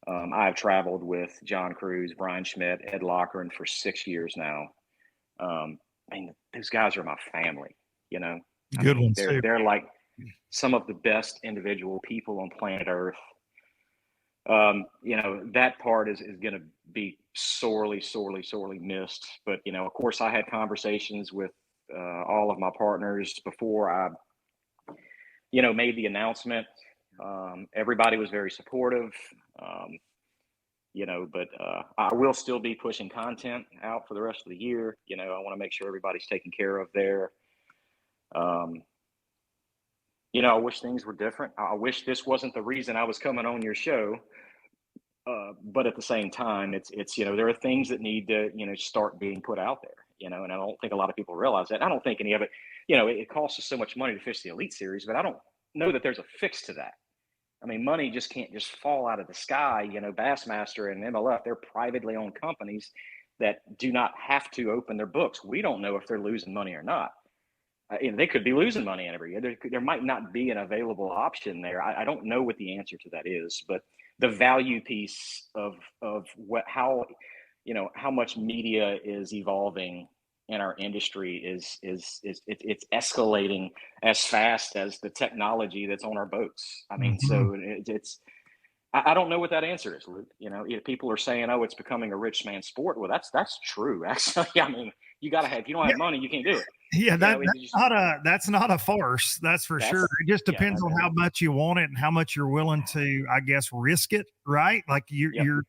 I've traveled with John Cruz, Brian Schmidt, Ed Lochran for 6 years now. Those guys are my family, Good ones too. They're like some of the best individual people on planet Earth. That part is going to be sorely missed. But, of course, I had conversations with all of my partners before I, made the announcement. Everybody was very supportive, but I will still be pushing content out for the rest of the year. I want to make sure everybody's taken care of there. I wish things were different. I wish this wasn't the reason I was coming on your show. But at the same time, it's there are things that need to, start being put out there, and I don't think a lot of people realize that. I don't think any of it, it costs us so much money to fish the Elite Series, but I don't know that there's a fix to that. I mean, money just can't just fall out of the sky. Bassmaster and MLF, they're privately owned companies that do not have to open their books. We don't know if they're losing money or not. They could be losing money every year. There might not be an available option there. I don't know what the answer to that is, but the value piece of how much media is evolving in our industry is it's escalating as fast as the technology that's on our boats. I mean, so I don't know what that answer is, Luke. People are saying, oh, it's becoming a rich man's sport. Well, that's true. Actually, I mean, you got to have, if you don't have money, you can't do it. Yeah, that's not a farce. That's for sure. It just depends on how much you want it and how much you're willing to, I guess, risk it. Right? Like you're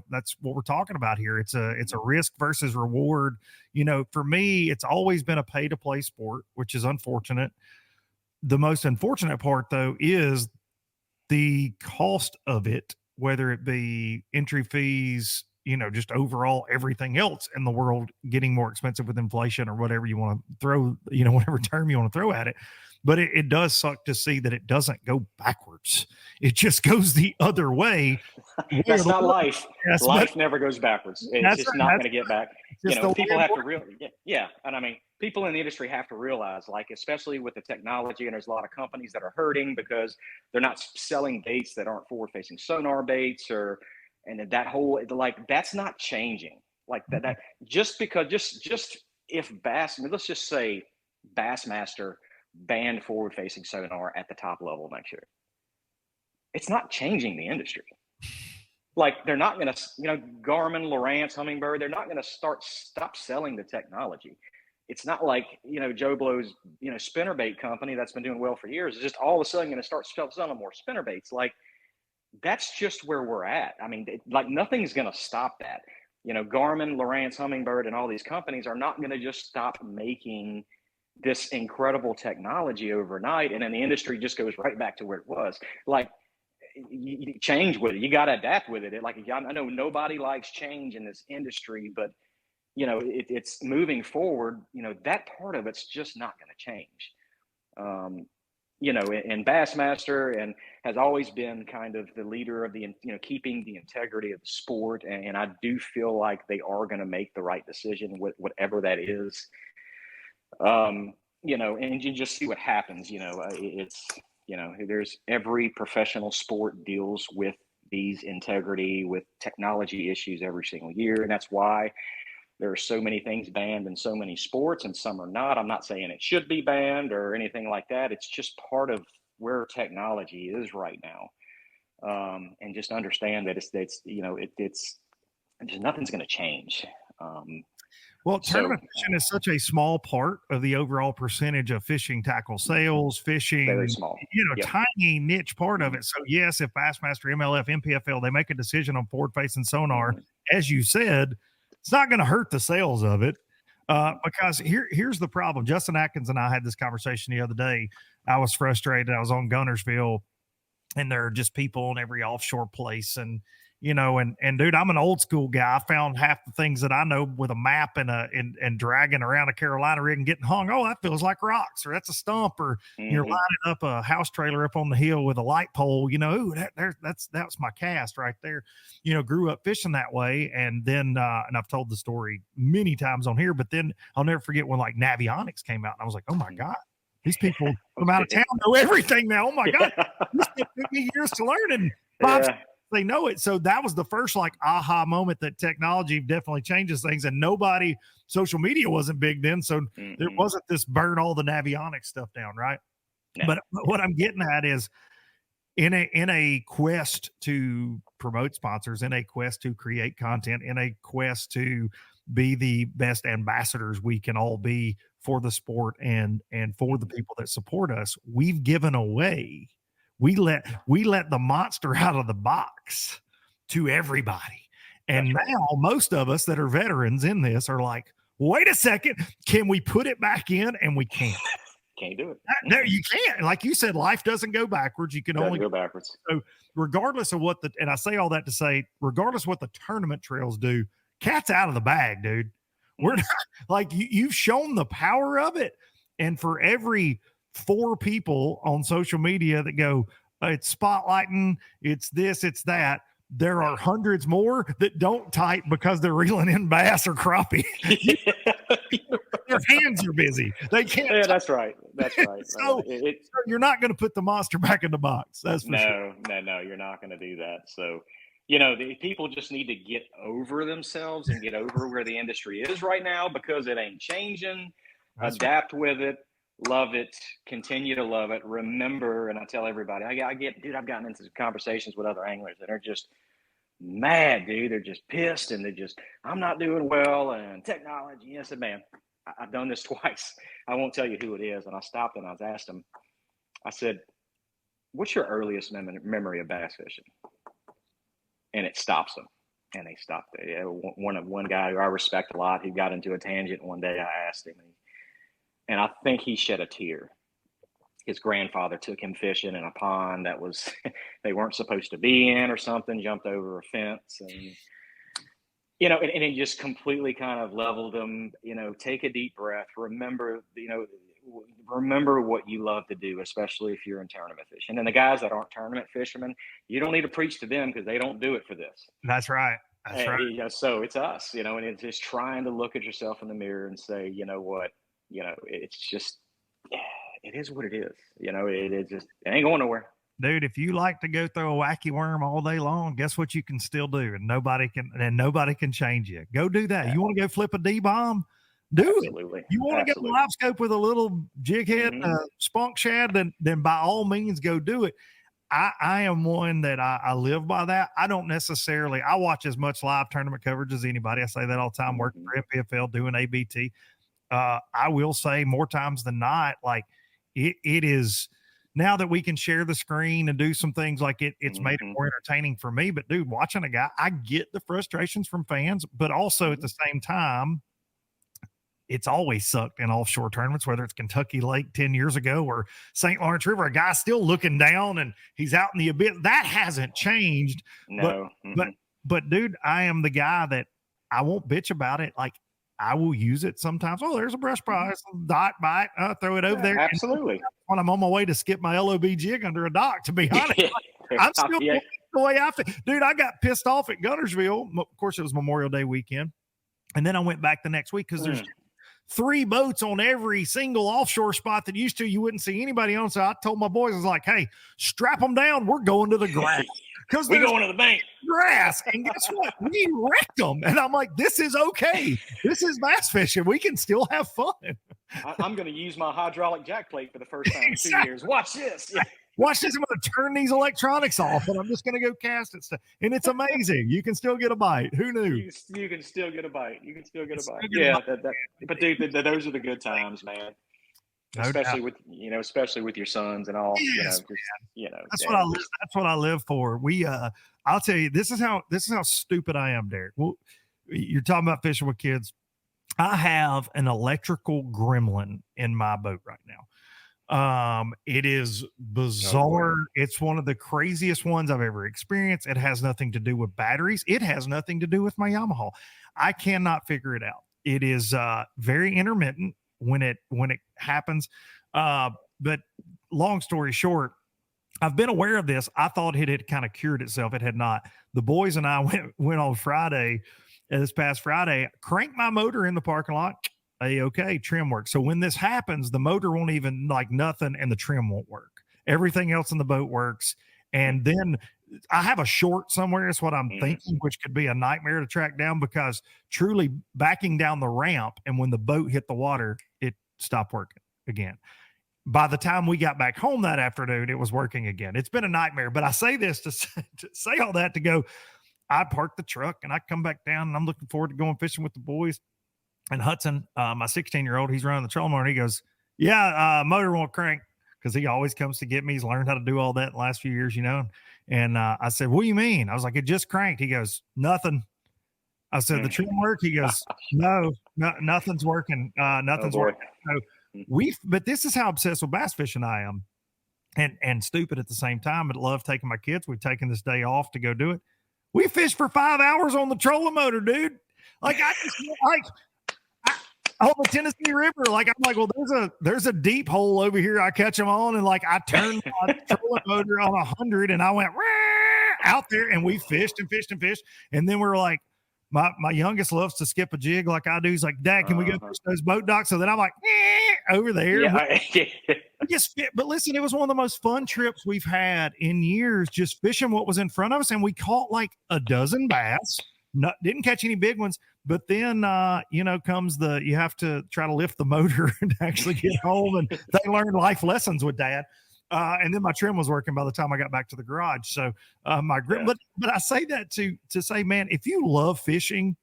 that's what we're talking about here. It's a risk versus reward. For me, it's always been a pay to play sport, which is unfortunate. The most unfortunate part, though, is the cost of it, whether it be entry fees, just overall everything else in the world getting more expensive with inflation or whatever you want to throw, whatever term you want to throw at it. But it does suck to see that it doesn't go backwards. It just goes the other way. That's not life. Yes, life never goes backwards. It's just not going to get back. People have to and I mean, people in the industry have to realize, like, especially with the technology, and there's a lot of companies that are hurting because they're not selling baits that aren't forward-facing sonar baits, and that whole, like, that's not changing. Like that just because just if let's just say Bassmaster banned forward-facing sonar at the top level next year, it's not changing the industry. Like, they're not going to, Garmin, Lowrance, Humminbird, they're not going to stop selling the technology. It's not like, Joe Blow's, spinnerbait company that's been doing well for years is just all of a sudden going to start selling more spinnerbaits. Like, that's just where we're at. I mean, nothing's going to stop that. Garmin, Lowrance, Humminbird, and all these companies are not going to just stop making this incredible technology overnight, and then the industry just goes right back to where it was. Like, you change with it. You got to adapt with it. I know nobody likes change in this industry, but it's moving forward. That part of it's just not going to change. And Bassmaster and has always been kind of the leader of the keeping the integrity of the sport, and I do feel like they are going to make the right decision with whatever that is. And you just see what happens. There's every professional sport deals with these integrity, with technology issues every single year. And that's why there are so many things banned in so many sports and some are not. I'm not saying it should be banned or anything like that. It's just part of where technology is right now. And just understand that it's just nothing's going to change. Well, tournament fishing is such a small part of the overall percentage of fishing tackle sales, fishing, very small, tiny niche part of it. So yes, if Bassmaster, MLF, MPFL, they make a decision on forward facing sonar, as you said, it's not going to hurt the sales of it. Because here's the problem. Justin Atkins and I had this conversation the other day. I was frustrated. I was on Gunnersville, and there are just people on every offshore place, and dude, I'm an old school guy. I found half the things that I know with a map and dragging around a Carolina rig and getting hung. Oh, that feels like rocks, or that's a stump, or you're lining up a house trailer up on the hill with a light pole. Ooh, that's my cast right there. Grew up fishing that way, and then and I've told the story many times on here. But then I'll never forget when like Navionics came out, and I was like, oh my god, these people from out of town know everything now. Oh my god, this took me years to learn, and they know it. So that was the first like aha moment that technology definitely changes things, and social media wasn't big then. So there wasn't this burn all the Navionics stuff down. Right. No. But what I'm getting at is in a quest to promote sponsors, in a quest to create content, in a quest to be the best ambassadors we can all be for the sport and for the people that support us, we've given away. We let the monster out of the box to everybody. And now most of us that are veterans in this are like, wait a second, can we put it back in? And we can't. Can't do it. No, you can't. Like you said, life doesn't go backwards. You can only go backwards. So regardless of and I say all that to say, regardless of what the tournament trails do, cat's out of the bag, dude. We're not, like, you've shown the power of it. And for every 4 people on social media that go, it's spotlighting, it's this, it's that, there are hundreds more that don't type because they're reeling in bass or crappie. Their hands are busy. They can't. Yeah, that's right. That's right. So you're not going to put the monster back in the box. That's for sure. No, you're not going to do that. So, the people just need to get over themselves and get over where the industry is right now, because it ain't changing. Adapt with it. Love it. Continue to love it. Remember, and I tell everybody, I've gotten into some conversations with other anglers that are just mad, dude. They're just pissed, and I'm not doing well, and technology. I said, man, I've done this twice. I won't tell you who it is. And I stopped and I was asked them, I said, what's your earliest memory of bass fishing? And it stops them. And they stopped there. One guy who I respect a lot, who got into a tangent one day, I asked him, and I think he shed a tear. His grandfather took him fishing in a pond that was they weren't supposed to be in or something, jumped over a fence. and it just completely kind of leveled them. Take a deep breath. Remember what you love to do, especially if you're in tournament fishing. And the guys that aren't tournament fishermen, you don't need to preach to them because they don't do it for this. That's right. That's right. So it's us, and it's just trying to look at yourself in the mirror and say, you know what, it's just, it is what it is. It ain't going nowhere. Dude, if you like to go throw a wacky worm all day long, guess what you can still do, and nobody can change you. Go do that. You want to go flip a D-bomb? Do Absolutely. it. You want to go live scope with a little jig head, spunk shad, then by all means go do it. I am one that I live by that. I don't necessarily, I watch as much live tournament coverage as anybody. I say that all the time, working for FPFL, doing ABT. I will say more times than not, like it is, now that we can share the screen and do some things like it's made it more entertaining for me. But dude, watching a guy, I get the frustrations from fans, but also at the same time, it's always sucked in offshore tournaments, whether it's Kentucky Lake 10 years ago or St. Lawrence River, a guy's still looking down and he's out in the abyss. That hasn't changed. No. But dude, I am the guy that I won't bitch about it. Like, I will use it sometimes. Oh, there's a brush prize, dot bite, throw it over there. Absolutely. When I'm on my way to skip my LOB jig under a dock, to be honest, I'm still the way I feel. Dude, I got pissed off at Guntersville. Of course, it was Memorial Day weekend. And then I went back the next week because there's 3 boats on every single offshore spot that used to you wouldn't see anybody on. So I told my boys, I was like, hey, strap them down. We're going to the grass. Because we're going to the bank. Grass. And guess what? We wrecked them. And I'm like, this is okay. This is bass fishing. We can still have fun. I'm going to use my hydraulic jack plate for the first time in 2 years. Watch this. Yeah. Watch this. I'm going to turn these electronics off and I'm just going to go cast it. And it's amazing. You can still get a bite. Who knew? You can still get a bite. You can still get a bite. Yeah. But dude, those are the good times, man. Especially with your sons and all. Yes, that's what I live for. I'll tell you, this is how stupid I am, Derek. Well, you're talking about fishing with kids. I have an electrical gremlin in my boat right now. It is bizarre. It's one of the craziest ones I've ever experienced. It has nothing to do with batteries. It has nothing to do with my Yamaha. I cannot figure it out. It is very intermittent when it happens. But long story short, I've been aware of this. I thought it had kind of cured itself. It had not. The boys and I went on Friday, this past Friday, cranked my motor in the parking lot. Okay, trim work. So when this happens, the motor won't even like nothing and the trim won't work. Everything else in the boat works. And then I have a short somewhere is what I'm thinking, which could be a nightmare to track down because truly backing down the ramp and when the boat hit the water, it stopped working again. By the time we got back home that afternoon, it was working again. It's been a nightmare, but I say this to say all that to go, I parked the truck and I come back down and I'm looking forward to going fishing with the boys. And Hudson, my 16-year-old, he's running the trolling motor. And he goes, yeah, motor won't crank because he always comes to get me. He's learned how to do all that in the last few years, And I said, what do you mean? I was like, it just cranked. He goes, nothing. I said, the trim work? He goes, no, nothing's working. Nothing's working. So but this is how obsessed with bass fishing I am and stupid at the same time, but love taking my kids. We've taken this day off to go do it. We fished for 5 hours on the trolling motor, dude. Like on the Tennessee River, like I'm like, well, there's a deep hole over here. I catch them on, and like I turned my trolling motor on 100, and I went out there, and we fished and fished and fished, and then we're like, my youngest loves to skip a jig like I do. He's like, Dad, can we go fish those boat docks? So then I'm like, over there. But listen, it was one of the most fun trips we've had in years, just fishing what was in front of us, and we caught like a dozen bass. Didn't catch any big ones, but then comes you have to try to lift the motor and actually get home, and they learned life lessons with Dad. And then my trim was working by the time I got back to the garage. So my grip, but I say that to say, man, if you love fishing,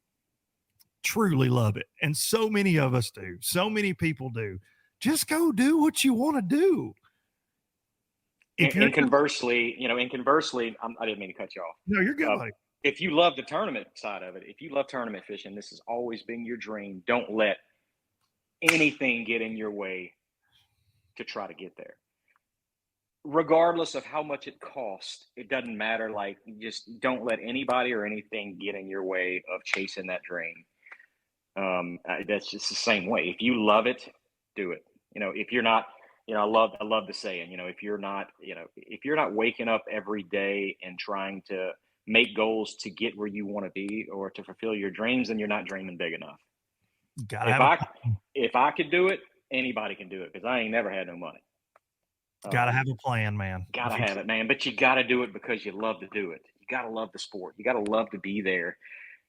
truly love it, and so many of us do, so many people do, just go do what you want to do. And conversely, I didn't mean to cut you off. No, you're good, buddy. If you love the tournament side of it, if you love tournament fishing, this has always been your dream. Don't let anything get in your way to try to get there. regardless of how much it costs, it doesn't matter. Like, you just don't let anybody or anything get in your way of chasing that dream. That's just the same way. If you love it, do it. If you're not, I love the saying, if you're not waking up every day and trying to make goals to get where you want to be or to fulfill your dreams, then you're not dreaming big enough. If I could do it, anybody can do it, because I ain't never had no money. Gotta have a plan, man. Gotta have it, man. But you gotta do it because you love to do it. You gotta love the sport. You gotta love to be there.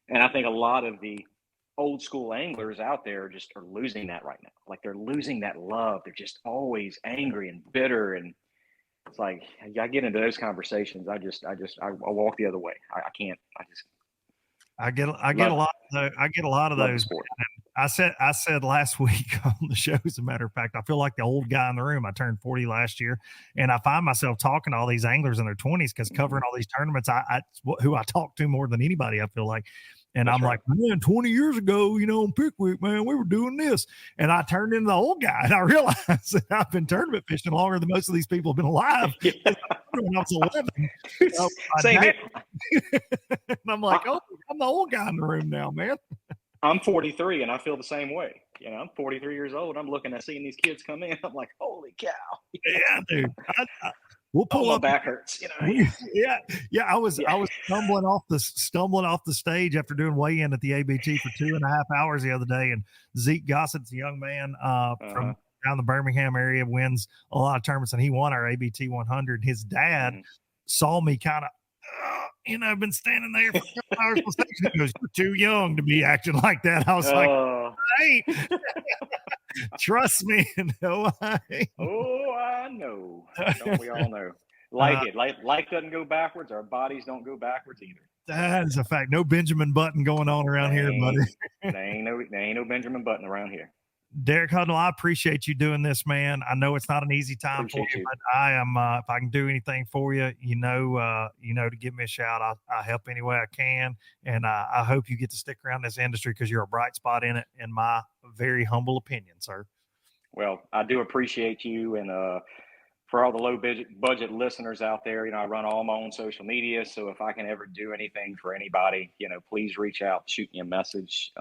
And I think a lot of the old school anglers out there are losing that right now. Like, they're losing that love. They're just always angry and bitter. And it's like, I get into those conversations. I walk the other way. I can't. I get a lot of those. I said last week on the show, as a matter of fact, I feel like the old guy in the room. I turned 40 last year, and I find myself talking to all these anglers in their 20s, because covering all these tournaments, who I talk to more than anybody, I feel like. And I'm like, man, 20 years ago, in Pickwick, man, we were doing this. And I turned into the old guy, and I realized that I've been tournament fishing longer than most of these people have been alive. Yeah. When I was 11. Same here. And I'm like, oh, I'm the old guy in the room now, man. I'm 43, and I feel the same way. I'm 43 years old. I'm looking at seeing these kids come in. I'm like, holy cow. Yeah, dude. We'll pull up. My back hurts. Yeah. I was stumbling off the stage after doing weigh-in at the ABT for 2.5 hours the other day, and Zeke Gossett's a young man from down the Birmingham area, wins a lot of tournaments, and he won our ABT 100. His dad saw me kind of, I've been standing there for 2 hours on stage. He goes, "You're too young to be acting like that." I was like, "Hey, trust me, no, I ain't." Oh, I know. Don't we all know? Life doesn't go backwards. Our bodies don't go backwards either. That is a fact. No Benjamin Button going on around here, buddy. There ain't no Benjamin Button around here. Derek Hudnall, I appreciate you doing this, man. I know it's not an easy time for you, but I am. If I can do anything for you, to give me a shout. I'll help any way I can, and I hope you get to stick around this industry, because you're a bright spot in it, in my very humble opinion, sir. Well, I do appreciate you, and for all the low budget listeners out there, I run all my own social media, so if I can ever do anything for anybody, please reach out, shoot me a message.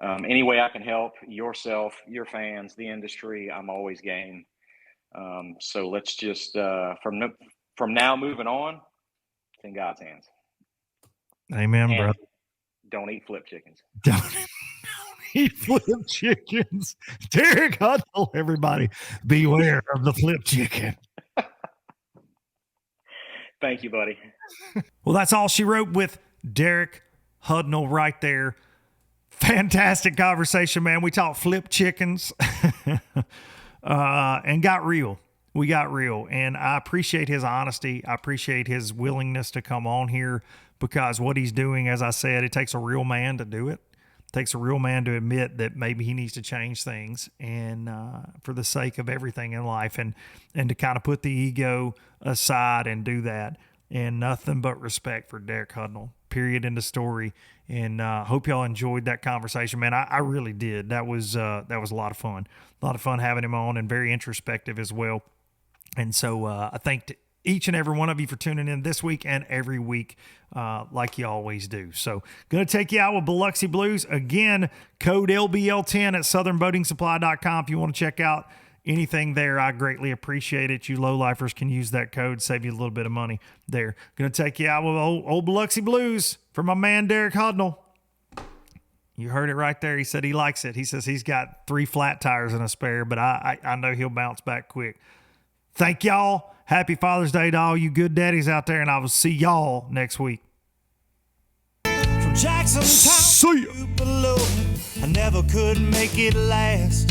Any way I can help yourself, your fans, the industry, I'm always game. So let's just from now moving on, it's in God's hands. Amen, brother. Don't eat flip chickens. Don't eat flip chickens. Derek Hudnall, everybody, beware of the flip chicken. Thank you, buddy. Well, that's all she wrote with Derek Hudnall right there. Fantastic conversation, man. We talked flip chickens and got real. We got real. And I appreciate his honesty. I appreciate his willingness to come on here, because what he's doing, as I said, it takes a real man to do it. It takes a real man to admit that maybe he needs to change things, and for the sake of everything in life, and to kind of put the ego aside and do that. And nothing but respect for Derek Hudnall, period, in the story. And hope y'all enjoyed that conversation, man. I really did. That was a lot of fun. A lot of fun having him on, and very introspective as well. And so I thank each and every one of you for tuning in this week and every week, like you always do. So going to take you out with Biloxi Blues. Again, code LBL10 at southernboatingsupply.com if you want to check out anything there. I greatly appreciate it. You low-lifers can use that code, save you a little bit of money there. Going to take you out with old Biloxi Blues from my man Derek Hudnall. You heard it right there. He said he likes it. He says he's got 3 flat tires and a spare, but I know he'll bounce back quick. Thank y'all. Happy Father's Day to all you good daddies out there, and I will see y'all next week. From Jackson Town to below, I never could make it last.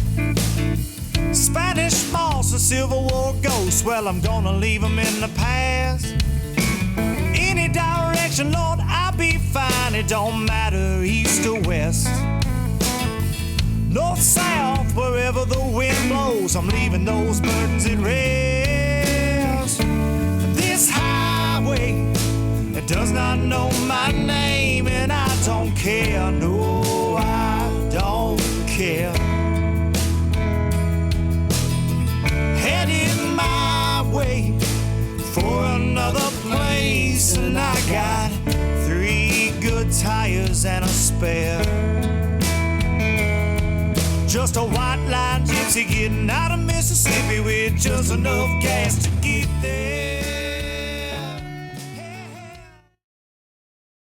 Spanish moss, a Civil War ghost, well, I'm gonna leave them in the past. Any direction, Lord, I'll be fine. It don't matter, east or west. North, south, wherever the wind blows, I'm leaving those burdens at rest. This highway, it does not know my name, and I don't care, no, I don't care. Headed my way. I got 3 good tires and a spare. Just a white line gypsy getting out of Mississippi with just enough gas to get there.